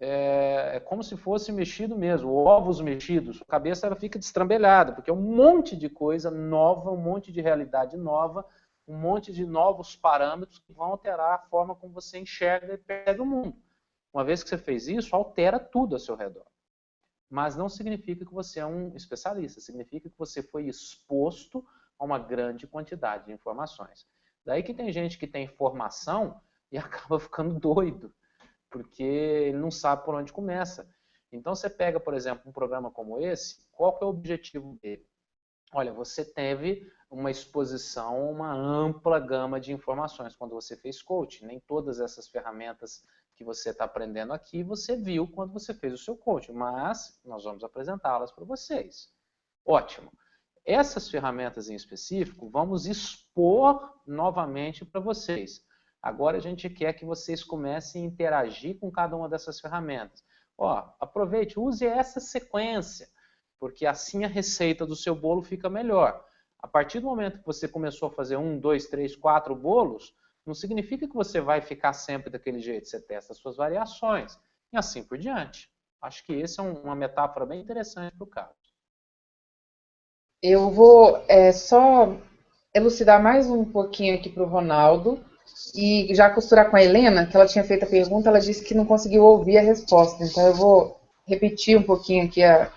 É como se fosse mexido mesmo, ovos mexidos. A cabeça ela fica destrambelhada, porque é um monte de coisa nova, um monte de realidade nova, um monte de novos parâmetros que vão alterar a forma como você enxerga e percebe o mundo. Uma vez que você fez isso, altera tudo ao seu redor. Mas não significa que você é um especialista, significa que você foi exposto a uma grande quantidade de informações. Daí que tem gente que tem formação e acaba ficando doido, porque ele não sabe por onde começa. Então você pega, por exemplo, um programa como esse, qual que é o objetivo dele? Olha, você teve uma exposição a uma ampla gama de informações quando você fez coaching. Nem todas essas ferramentas que você está aprendendo aqui, você viu quando você fez o seu coaching, mas nós vamos apresentá-las para vocês. Ótimo. Essas ferramentas em específico, vamos expor novamente para vocês. Agora a gente quer que vocês comecem a interagir com cada uma dessas ferramentas. Aproveite, use essa sequência, porque assim a receita do seu bolo fica melhor. A partir do momento que você começou a fazer 1, 2, 3, 4 bolos, não significa que você vai ficar sempre daquele jeito. Você testa as suas variações e assim por diante. Acho que essa é uma metáfora bem interessante para o caso. Eu vou só elucidar mais um pouquinho aqui para o Ronaldo e já costurar com a Helena, que ela tinha feito a pergunta, ela disse que não conseguiu ouvir a resposta. Então eu vou repetir um pouquinho aqui a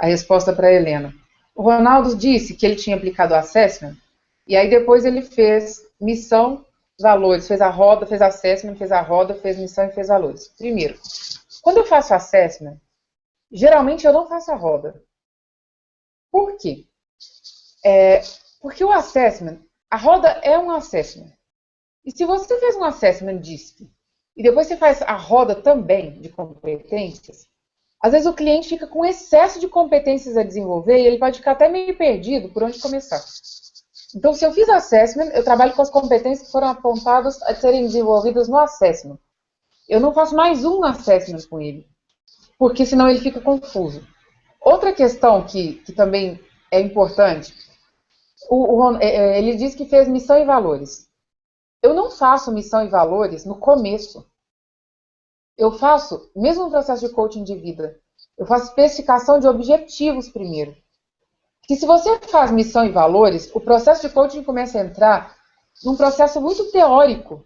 resposta para a Helena. O Ronaldo disse que ele tinha aplicado o assessment e aí depois ele fez missão, valores, fez a roda, fez assessment, fez a roda, fez missão e fez valores. Primeiro, quando eu faço assessment, geralmente eu não faço a roda. Por quê? Porque o assessment, a roda é um assessment. E se você fez um assessment DISC e depois você faz a roda também de competências, às vezes o cliente fica com excesso de competências a desenvolver e ele pode ficar até meio perdido por onde começar. Então, se eu fiz assessment, eu trabalho com as competências que foram apontadas a serem desenvolvidas no assessment. Eu não faço mais um assessment com ele, porque senão ele fica confuso. Outra questão que também é importante, ele diz que fez missão e valores. Eu não faço missão e valores no começo. Eu faço, mesmo no processo de coaching de vida, eu faço especificação de objetivos primeiro. Porque se você faz missão e valores, o processo de coaching começa a entrar num processo muito teórico.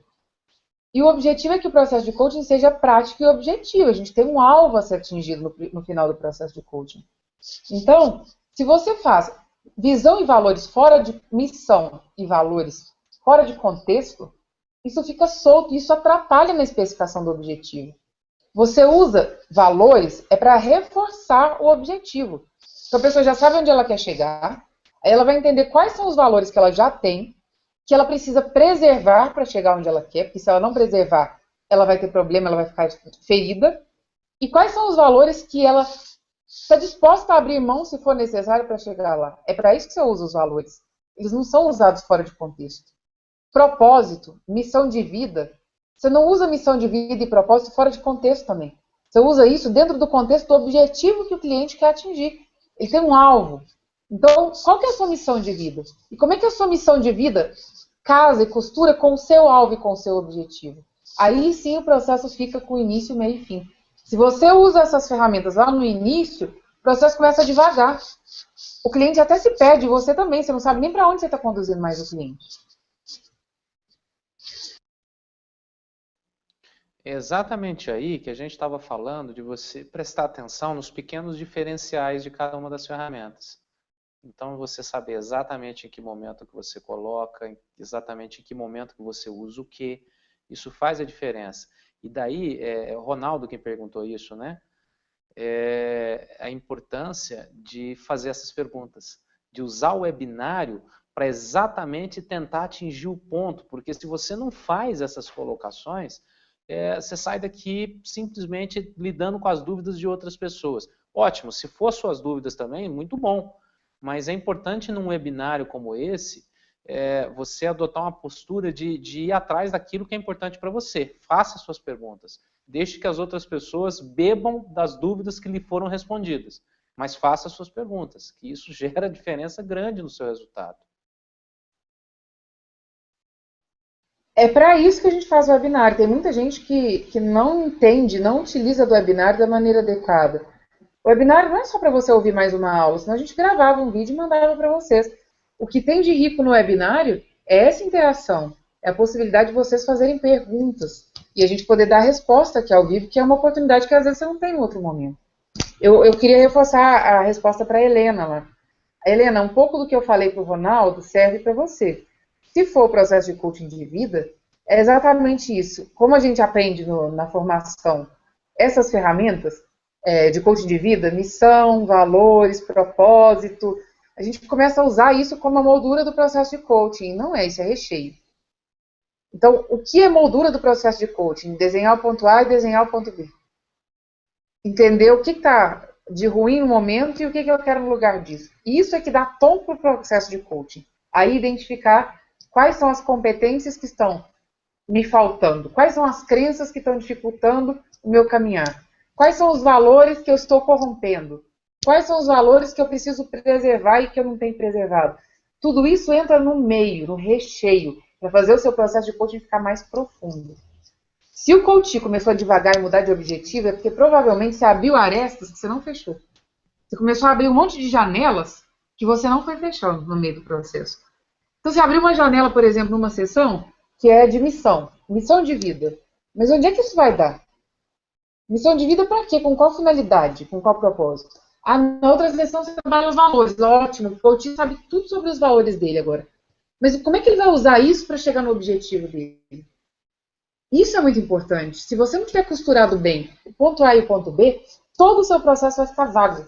E o objetivo é que o processo de coaching seja prático e objetivo. A gente tem um alvo a ser atingido no final do processo de coaching. Então, se você faz visão e valores fora de missão e valores fora de contexto, isso fica solto e isso atrapalha na especificação do objetivo. Você usa valores para reforçar o objetivo. Então a pessoa já sabe onde ela quer chegar, aí ela vai entender quais são os valores que ela já tem, que ela precisa preservar para chegar onde ela quer, porque se ela não preservar, ela vai ter problema, ela vai ficar ferida. E quais são os valores que ela está disposta a abrir mão se for necessário para chegar lá. É para isso que você usa os valores. Eles não são usados fora de contexto. Propósito, missão de vida. Você não usa missão de vida e propósito fora de contexto também. Você usa isso dentro do contexto do objetivo que o cliente quer atingir. Ele tem um alvo. Então, qual que é a sua missão de vida? E como é que a sua missão de vida casa e costura com o seu alvo e com o seu objetivo? Aí sim o processo fica com início, meio e fim. Se você usa essas ferramentas lá no início, o processo começa devagar. O cliente até se perde, você também, você não sabe nem para onde você está conduzindo mais o cliente. É exatamente aí que a gente estava falando de você prestar atenção nos pequenos diferenciais de cada uma das ferramentas. Então, você saber exatamente em que momento que você coloca, exatamente em que momento que você usa o quê, isso faz a diferença. E daí, é o Ronaldo quem perguntou isso, né? A importância de fazer essas perguntas, de usar o webinário para exatamente tentar atingir o ponto, porque se você não faz essas colocações, você sai daqui simplesmente lidando com as dúvidas de outras pessoas. Ótimo, se for suas dúvidas também, muito bom, mas é importante num webinário como esse, você adotar uma postura de ir atrás daquilo que é importante para você. Faça suas perguntas. Deixe que as outras pessoas bebam das dúvidas que lhe foram respondidas. Mas faça suas perguntas, que isso gera diferença grande no seu resultado. É para isso que a gente faz o webinar. Tem muita gente que não entende, não utiliza do webinar da maneira adequada. O webinar não é só para você ouvir mais uma aula, senão a gente gravava um vídeo e mandava para vocês. O que tem de rico no webinário é essa interação, é a possibilidade de vocês fazerem perguntas e a gente poder dar resposta aqui ao vivo, que é uma oportunidade que às vezes você não tem em outro momento. Eu queria reforçar a resposta para a Helena lá. Helena, um pouco do que eu falei para o Ronaldo serve para você. Se for o processo de coaching de vida, é exatamente isso. Como a gente aprende na formação essas ferramentas de coaching de vida, missão, valores, propósito, a gente começa a usar isso como a moldura do processo de coaching. Não é, isso é recheio. Então, o que é moldura do processo de coaching? Desenhar o ponto A e desenhar o ponto B. Entender o que está de ruim no momento e o que eu quero no lugar disso. Isso é que dá tom para o processo de coaching. Aí identificar quais são as competências que estão me faltando, quais são as crenças que estão dificultando o meu caminhar, quais são os valores que eu estou corrompendo, quais são os valores que eu preciso preservar e que eu não tenho preservado. Tudo isso entra no meio, no recheio, para fazer o seu processo de coaching ficar mais profundo. Se o coaching começou a devagar e mudar de objetivo, é porque provavelmente você abriu arestas que você não fechou. Você começou a abrir um monte de janelas que você não foi fechando no meio do processo. Então, você abriu uma janela, por exemplo, numa sessão que é de missão de vida. Mas onde é que isso vai dar? Missão de vida para quê? Com qual finalidade? Com qual propósito? Na outra sessão você trabalha os valores. Ótimo, o coach sabe tudo sobre os valores dele agora. Mas como é que ele vai usar isso para chegar no objetivo dele? Isso é muito importante. Se você não tiver costurado bem o ponto A e o ponto B, todo o seu processo vai ficar vago.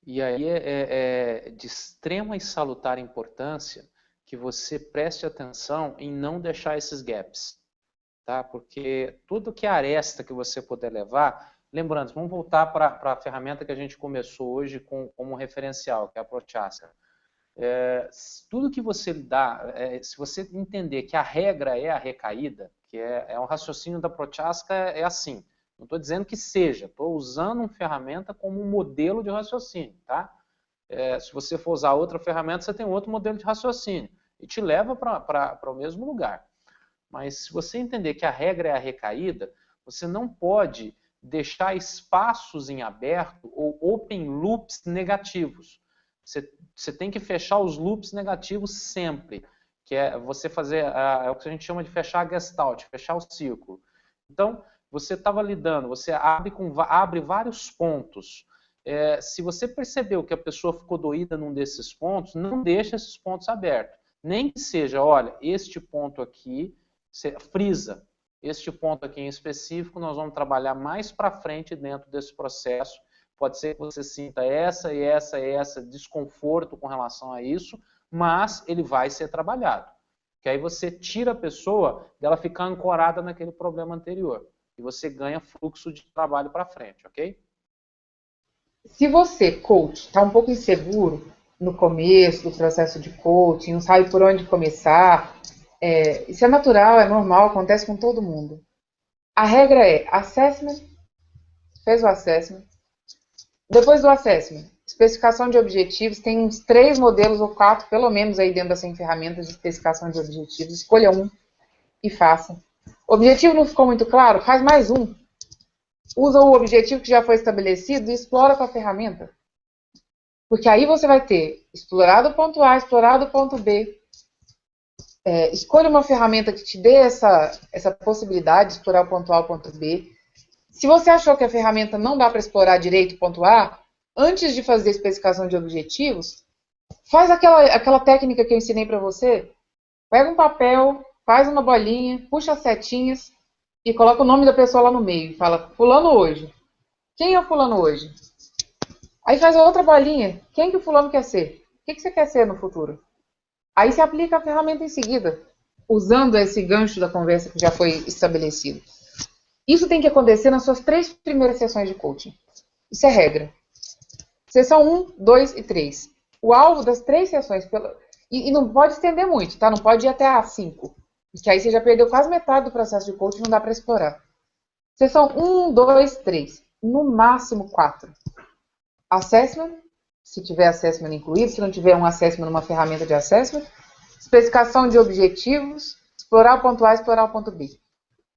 E aí é de extrema e salutar importância que você preste atenção em não deixar esses gaps. Tá? Porque tudo que é aresta que você puder levar, lembrando, vamos voltar para a ferramenta que a gente começou hoje como referencial, que é a Prochaska. Tudo que você dá, se você entender que a regra é a recaída, que é um raciocínio da Prochaska, é assim. Não estou dizendo que seja, estou usando uma ferramenta como um modelo de raciocínio. Tá? Se você for usar outra ferramenta, você tem outro modelo de raciocínio e te leva para o mesmo lugar. Mas se você entender que a regra é a recaída, você não pode deixar espaços em aberto ou open loops negativos. Você tem que fechar os loops negativos sempre, que é você fazer, é o que a gente chama de fechar a gestalt, fechar o círculo. Então, você estava lidando, você abre vários pontos. Se você percebeu que a pessoa ficou doída num desses pontos, não deixa esses pontos abertos. Nem que seja, olha, este ponto aqui, você frisa, este ponto aqui em específico, nós vamos trabalhar mais para frente dentro desse processo. Pode ser que você sinta essa desconforto com relação a isso, mas ele vai ser trabalhado. Que aí você tira a pessoa dela ficar ancorada naquele problema anterior. E você ganha fluxo de trabalho para frente, ok? Se você, coach, está um pouco inseguro no começo do processo de coaching, não sabe por onde começar, isso é natural, é normal, acontece com todo mundo. A regra é assessment, fez o assessment. Depois do assessment, especificação de objetivos, tem uns 3 modelos ou 4, pelo menos, aí dentro das 100 ferramentas de especificação de objetivos. Escolha um e faça. O objetivo não ficou muito claro? Faz mais um. Usa o objetivo que já foi estabelecido e explora com a ferramenta. Porque aí você vai ter explorado o ponto A, explorado o ponto B. Escolha uma ferramenta que te dê essa possibilidade de explorar o ponto A e o ponto B. Se você achou que a ferramenta não dá para explorar direito o ponto A, antes de fazer a especificação de objetivos, faz aquela técnica que eu ensinei para você. Pega um papel, faz uma bolinha, puxa as setinhas e coloca o nome da pessoa lá no meio. Fala, fulano hoje. Quem é o fulano hoje? Aí faz a outra bolinha. Quem que o fulano quer ser? O que você quer ser no futuro? Aí você aplica a ferramenta em seguida, usando esse gancho da conversa que já foi estabelecido. Isso tem que acontecer nas suas 3 primeiras sessões de coaching. Isso é regra. Sessão 1, 2 e 3. O alvo das 3 sessões, e não pode estender muito, tá? Não pode ir até a 5. Porque aí você já perdeu quase metade do processo de coaching, não dá para explorar. Sessão 1, 2, 3. No máximo 4. Assessment, se tiver assessment incluído, se não tiver um assessment numa ferramenta de assessment. Especificação de objetivos, explorar o ponto A, explorar o ponto B.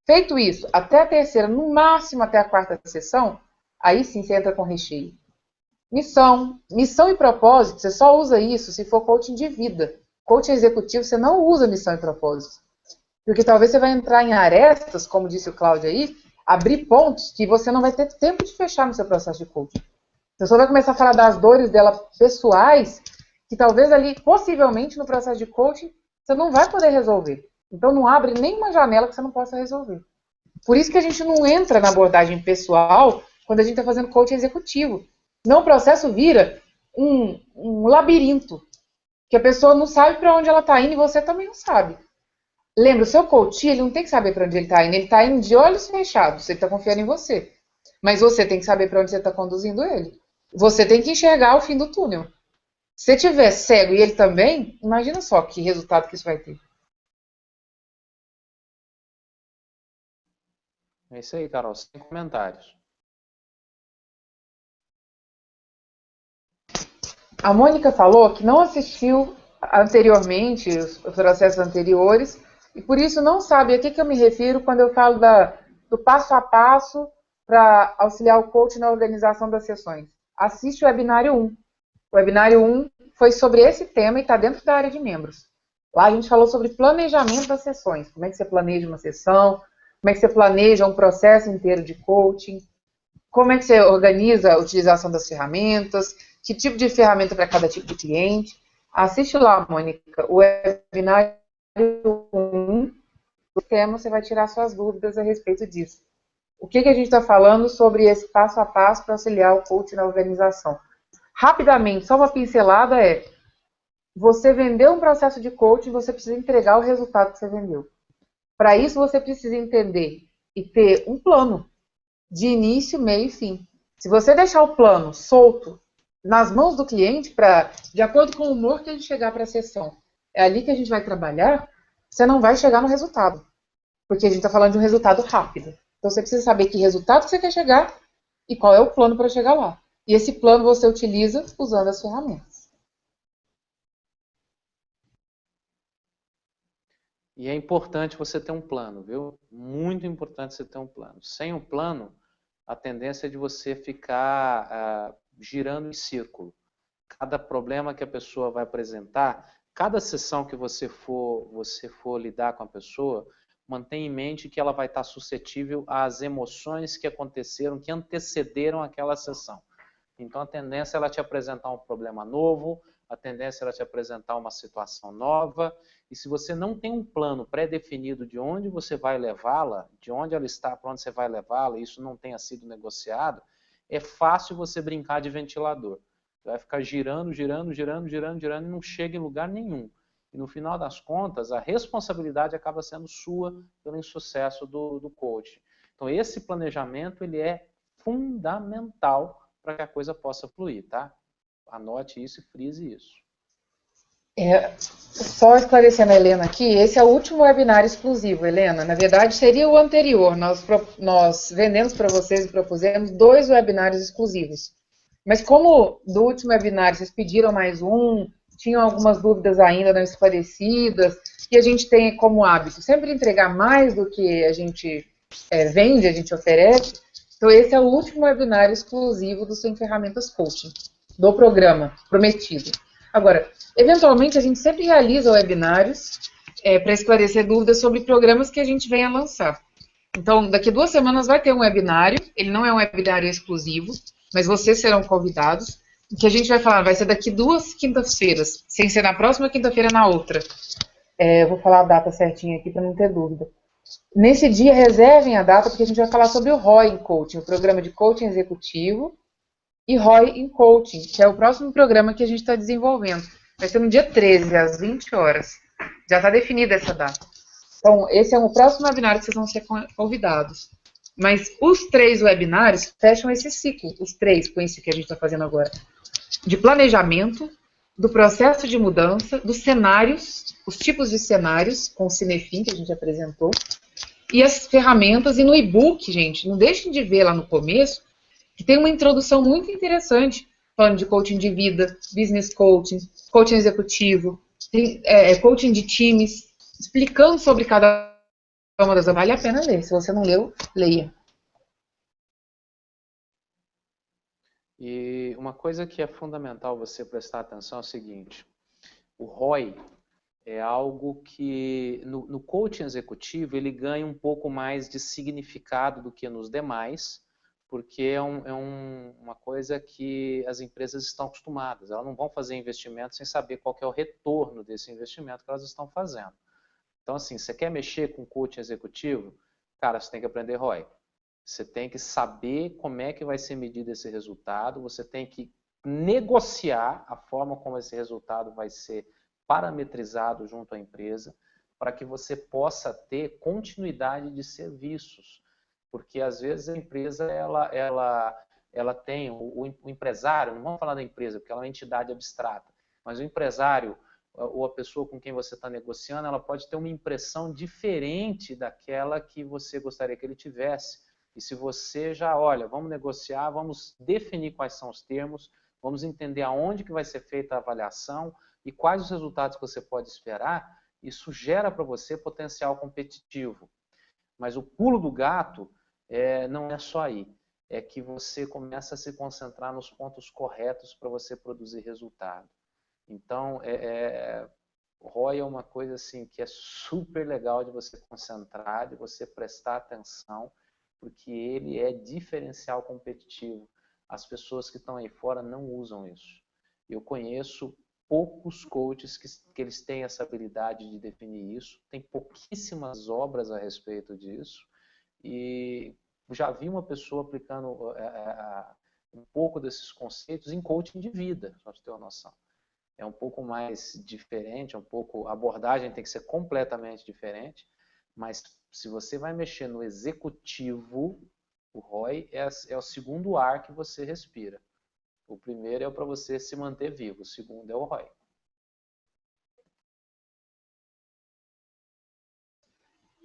Feito isso, até a terceira, no máximo até a 4ª sessão, aí sim você entra com recheio. Missão e propósito, você só usa isso se for coaching de vida. Coaching executivo, você não usa missão e propósito. Porque talvez você vai entrar em arestas, como disse o Cláudio aí, abrir pontos que você não vai ter tempo de fechar no seu processo de coaching. A pessoa vai começar a falar das dores dela pessoais, que talvez ali, possivelmente, no processo de coaching, você não vai poder resolver. Então não abre nenhuma janela que você não possa resolver. Por isso que a gente não entra na abordagem pessoal quando a gente está fazendo coaching executivo. Não, o processo vira um labirinto, que a pessoa não sabe para onde ela está indo e você também não sabe. Lembra, o seu coach, ele não tem que saber para onde ele está indo de olhos fechados, ele está confiando em você. Mas você tem que saber para onde você está conduzindo ele. Você tem que enxergar o fim do túnel. Se você estiver cego e ele também, imagina só que resultado que isso vai ter. É isso aí, Carol. Sem comentários. A Mônica falou que não assistiu anteriormente, os processos anteriores, e por isso não sabe a que eu me refiro quando eu falo do passo a passo para auxiliar o coach na organização das sessões. Assiste o webinário 1. O webinário 1 foi sobre esse tema e está dentro da área de membros. Lá a gente falou sobre planejamento das sessões. Como é que você planeja uma sessão, como é que você planeja um processo inteiro de coaching, como é que você organiza a utilização das ferramentas, que tipo de ferramenta para cada tipo de cliente. Assiste lá, Mônica, o webinário 1 do tema, você vai tirar suas dúvidas a respeito disso. O que a gente está falando sobre esse passo a passo para auxiliar o coach na organização? Rapidamente, só uma pincelada você vendeu um processo de coaching, você precisa entregar o resultado que você vendeu. Para isso, você precisa entender e ter um plano de início, meio e fim. Se você deixar o plano solto nas mãos do cliente, de acordo com o humor que a gente chegar para a sessão, é ali que a gente vai trabalhar, você não vai chegar no resultado. Porque a gente está falando de um resultado rápido. Então, você precisa saber que resultado você quer chegar e qual é o plano para chegar lá. E esse plano você utiliza usando as ferramentas. E é importante você ter um plano, viu? Muito importante você ter um plano. Sem um plano, a tendência é de você ficar girando em círculo. Cada problema que a pessoa vai apresentar, cada sessão que você for lidar com a pessoa, mantenha em mente que ela vai estar suscetível às emoções que aconteceram, que antecederam aquela sessão. Então, a tendência é ela te apresentar um problema novo, a tendência é ela te apresentar uma situação nova, e se você não tem um plano pré-definido de onde você vai levá-la, de onde ela está, para onde você vai levá-la, e isso não tenha sido negociado, é fácil você brincar de ventilador. Você vai ficar girando, girando, girando, girando, girando, e não chega em lugar nenhum. E no final das contas, a responsabilidade acaba sendo sua pelo insucesso do coach. Então, esse planejamento ele é fundamental para que a coisa possa fluir, tá? Anote isso e frise isso. Só esclarecendo a Helena aqui, esse é o último webinar exclusivo, Helena. Na verdade, seria o anterior. Nós vendemos para vocês e propusemos 2 webinários exclusivos. Mas como do último webinar vocês pediram mais um, tinham algumas dúvidas ainda não esclarecidas, e a gente tem como hábito sempre entregar mais do que a gente vende, a gente oferece. Então, esse é o último webinar exclusivo do Sem Ferramentas Coaching, do programa prometido. Agora, eventualmente, a gente sempre realiza webinários para esclarecer dúvidas sobre programas que a gente venha lançar. Então, daqui a 2 semanas vai ter um webinário, ele não é um webinário exclusivo, mas vocês serão convidados. O que a gente vai falar vai ser daqui 2 quintas-feiras, sem ser na próxima quinta-feira, na outra. Eu vou falar a data certinha aqui para não ter dúvida. Nesse dia, reservem a data, porque a gente vai falar sobre o ROI em Coaching, o programa de coaching executivo, e ROI em Coaching, que é o próximo programa que a gente está desenvolvendo. Vai ser no dia 13, às 20 horas. Já está definida essa data. Então, esse é o próximo webinário que vocês vão ser convidados. Mas os 3 webinários fecham esse ciclo, os 3, com isso que a gente está fazendo agora. De planejamento, do processo de mudança, dos cenários, os tipos de cenários, com o Cinefin, que a gente apresentou, e as ferramentas, e no e-book, gente, não deixem de ver lá no começo, que tem uma introdução muito interessante, falando de coaching de vida, business coaching, coaching executivo, coaching de times, explicando sobre cada uma das... Vale a pena ler, se você não leu, leia. E uma coisa que é fundamental você prestar atenção é o seguinte, o ROI é algo que no coaching executivo ele ganha um pouco mais de significado do que nos demais, porque é uma coisa que as empresas estão acostumadas, elas não vão fazer investimento sem saber qual que é o retorno desse investimento que elas estão fazendo. Então assim, você quer mexer com coaching executivo? Cara, você tem que aprender ROI. Você tem que saber como é que vai ser medido esse resultado, você tem que negociar a forma como esse resultado vai ser parametrizado junto à empresa, para que você possa ter continuidade de serviços. Porque às vezes a empresa ela tem, o empresário, não vamos falar da empresa, porque ela é uma entidade abstrata, mas o empresário ou a pessoa com quem você está negociando, ela pode ter uma impressão diferente daquela que você gostaria que ele tivesse. E se você já, olha, vamos negociar, vamos definir quais são os termos, vamos entender aonde que vai ser feita a avaliação e quais os resultados que você pode esperar, isso gera para você potencial competitivo. Mas o pulo do gato não é só aí, é que você começa a se concentrar nos pontos corretos para você produzir resultado. Então, o ROI é uma coisa assim, que é super legal de você concentrar, de você prestar atenção, porque ele é diferencial competitivo. As pessoas que estão aí fora não usam isso. Eu conheço poucos coaches que eles têm essa habilidade de definir isso, tem pouquíssimas obras a respeito disso, e já vi uma pessoa aplicando um pouco desses conceitos em coaching de vida, só para você ter uma noção. É um pouco mais diferente, a abordagem tem que ser completamente diferente, mas se você vai mexer no executivo, o ROI é o segundo ar que você respira. O primeiro é para você se manter vivo, o segundo é o ROI.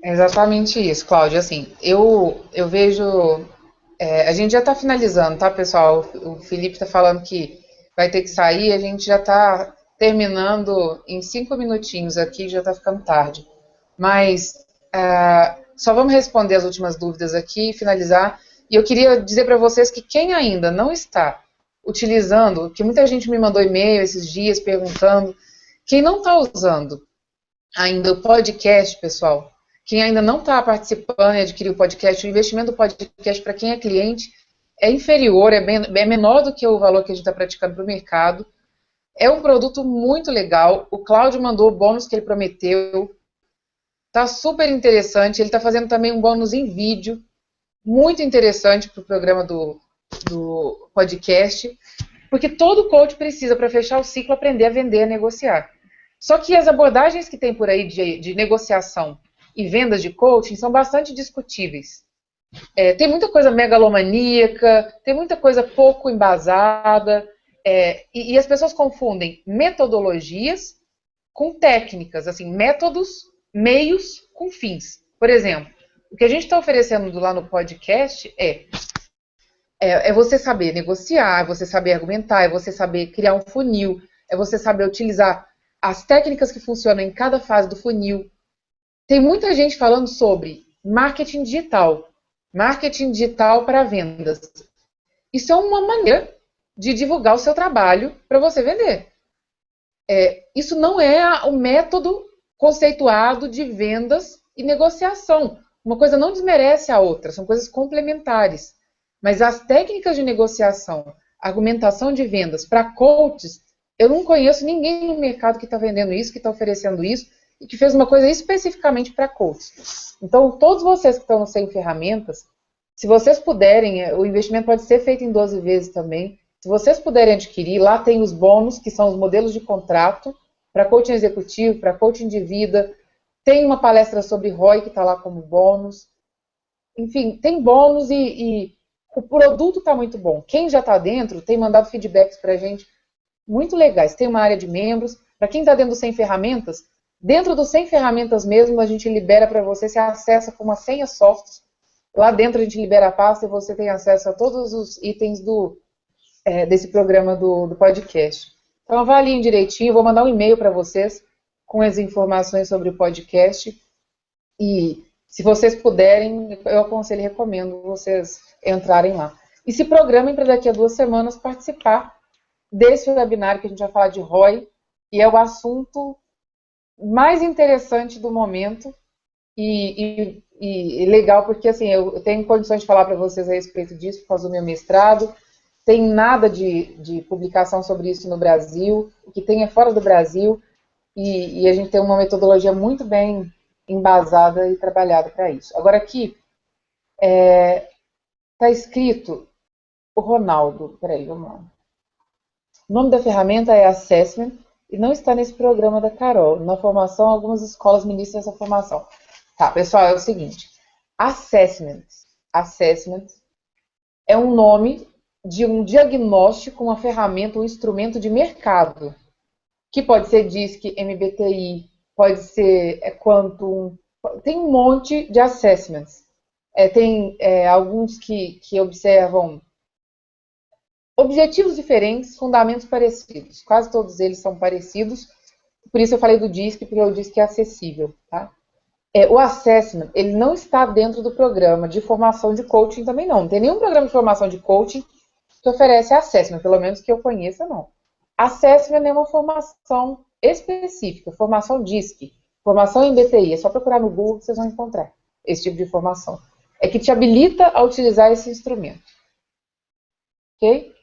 É exatamente isso, Cláudia. Assim, eu vejo... a gente já está finalizando, tá, pessoal? O Felipe está falando que vai ter que sair, a gente já está terminando em 5 minutinhos aqui, já está ficando tarde. Mas só vamos responder as últimas dúvidas aqui e finalizar. E eu queria dizer para vocês que quem ainda não está utilizando, que muita gente me mandou e-mail esses dias perguntando, quem não está usando ainda o podcast, pessoal, Quem ainda não está participando e adquiriu o podcast, o investimento do podcast para quem é cliente é inferior, é menor do que o valor que a gente está praticando para o mercado. É um produto muito legal. O Cláudio mandou o bônus que ele prometeu. Tá super interessante. Ele está fazendo também um bônus em vídeo, muito interessante para o programa do podcast, porque todo coach precisa, para fechar o ciclo, aprender a vender, a negociar. Só que as abordagens que tem por aí de negociação e vendas de coaching são bastante discutíveis. Tem muita coisa megalomaníaca, tem muita coisa pouco embasada, e as pessoas confundem metodologias com técnicas, assim, métodos, meios com fins. Por exemplo, o que a gente está oferecendo lá no podcast é você saber negociar, é você saber argumentar, é você saber criar um funil, é você saber utilizar as técnicas que funcionam em cada fase do funil. Tem muita gente falando sobre marketing digital para vendas. Isso é uma maneira de divulgar o seu trabalho para você vender. Isso não é o método conceituado de vendas e negociação. Uma coisa não desmerece a outra, são coisas complementares. Mas as técnicas de negociação, argumentação de vendas para coaches, eu não conheço ninguém no mercado que está vendendo isso, que está oferecendo isso, e que fez uma coisa especificamente para coaches. Então, todos vocês que estão no Sem Ferramentas, se vocês puderem, o investimento pode ser feito em 12 vezes também. Se vocês puderem adquirir, lá tem os bônus, que são os modelos de contrato, para coaching executivo, para coaching de vida. Tem uma palestra sobre ROI que está lá como bônus. Enfim, tem bônus e o produto está muito bom. Quem já está dentro tem mandado feedbacks para a gente muito legais. Tem uma área de membros. Para quem está dentro do Sem Ferramentas, dentro do Sem Ferramentas mesmo, a gente libera para você, você acessa com uma senha soft. Lá dentro a gente libera a pasta e você tem acesso a todos os itens desse programa do podcast. Então avaliem direitinho, vou mandar um e-mail para vocês com as informações sobre o podcast e se vocês puderem, eu aconselho e recomendo vocês entrarem lá. E se programem para daqui a 2 semanas participar desse webinário que a gente vai falar de ROI e é o assunto mais interessante do momento e legal porque assim, eu tenho condições de falar para vocês a respeito disso por causa do meu mestrado. Tem nada de publicação sobre isso no Brasil, o que tem é fora do Brasil, e a gente tem uma metodologia muito bem embasada e trabalhada para isso. Agora aqui, está escrito o Ronaldo, peraí, vamos lá. O nome da ferramenta é Assessment, e não está nesse programa da Carol. Na formação, algumas escolas ministram essa formação. Tá, pessoal, é o seguinte, Assessment é um nome de um diagnóstico, uma ferramenta, um instrumento de mercado, que pode ser DISC, MBTI, pode ser Quantum, tem um monte de assessments. Tem alguns que observam objetivos diferentes, fundamentos parecidos. Quase todos eles são parecidos, por isso eu falei do DISC, porque o DISC é acessível. Tá? O assessment, ele não está dentro do programa de formação de coaching também não. Não tem nenhum programa de formação de coaching que oferece assessment, pelo menos que eu conheça, não. Assessment é uma formação específica, formação DISC, formação em BTI. É só procurar no Google que vocês vão encontrar esse tipo de formação. É que te habilita a utilizar esse instrumento. Ok?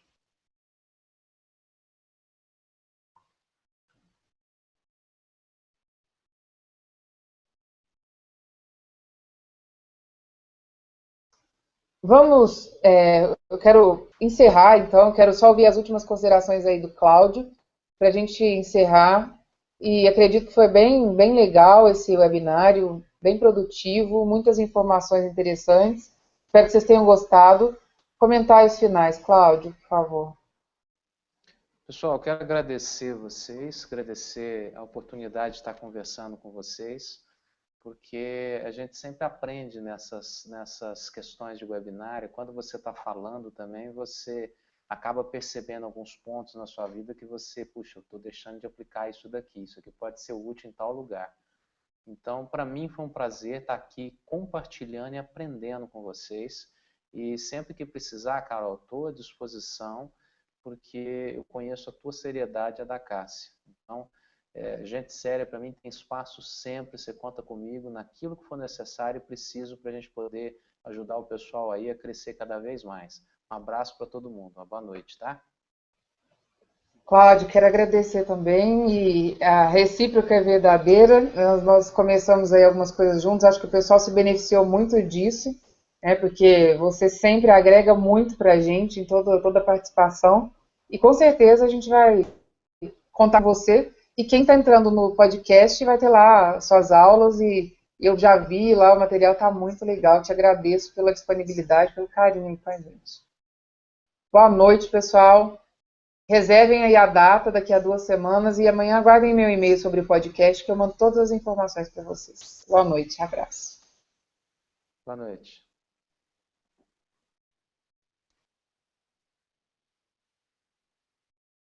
Vamos, eu quero encerrar, então, quero só ouvir as últimas considerações aí do Cláudio, para a gente encerrar, e acredito que foi bem, bem legal esse webinário, bem produtivo, muitas informações interessantes, espero que vocês tenham gostado. Comentários finais, Cláudio, por favor. Pessoal, eu quero agradecer vocês, agradecer a oportunidade de estar conversando com vocês, porque a gente sempre aprende nessas questões de webinário. Quando você está falando também, você acaba percebendo alguns pontos na sua vida que você, puxa, eu estou deixando de aplicar isso daqui, isso aqui pode ser útil em tal lugar. Então, para mim foi um prazer estar aqui compartilhando e aprendendo com vocês. E sempre que precisar, Carol, estou à disposição, porque eu conheço a tua seriedade e a da Cássia. Então, Gente séria, para mim, tem espaço sempre, você conta comigo naquilo que for necessário e preciso para a gente poder ajudar o pessoal aí a crescer cada vez mais. Um abraço para todo mundo, uma boa noite, tá? Cláudio, quero agradecer também, e a recíproca é verdadeira. Nós começamos aí algumas coisas juntos, acho que o pessoal se beneficiou muito disso, né, porque você sempre agrega muito para a gente em toda a participação, e com certeza a gente vai contar com você. E quem está entrando no podcast vai ter lá suas aulas, e eu já vi lá, o material está muito legal. Te agradeço pela disponibilidade, pelo carinho com a gente. Boa noite, pessoal. Reservem aí a data daqui a 2 semanas e amanhã aguardem meu e-mail sobre o podcast que eu mando todas as informações para vocês. Boa noite, abraço. Boa noite.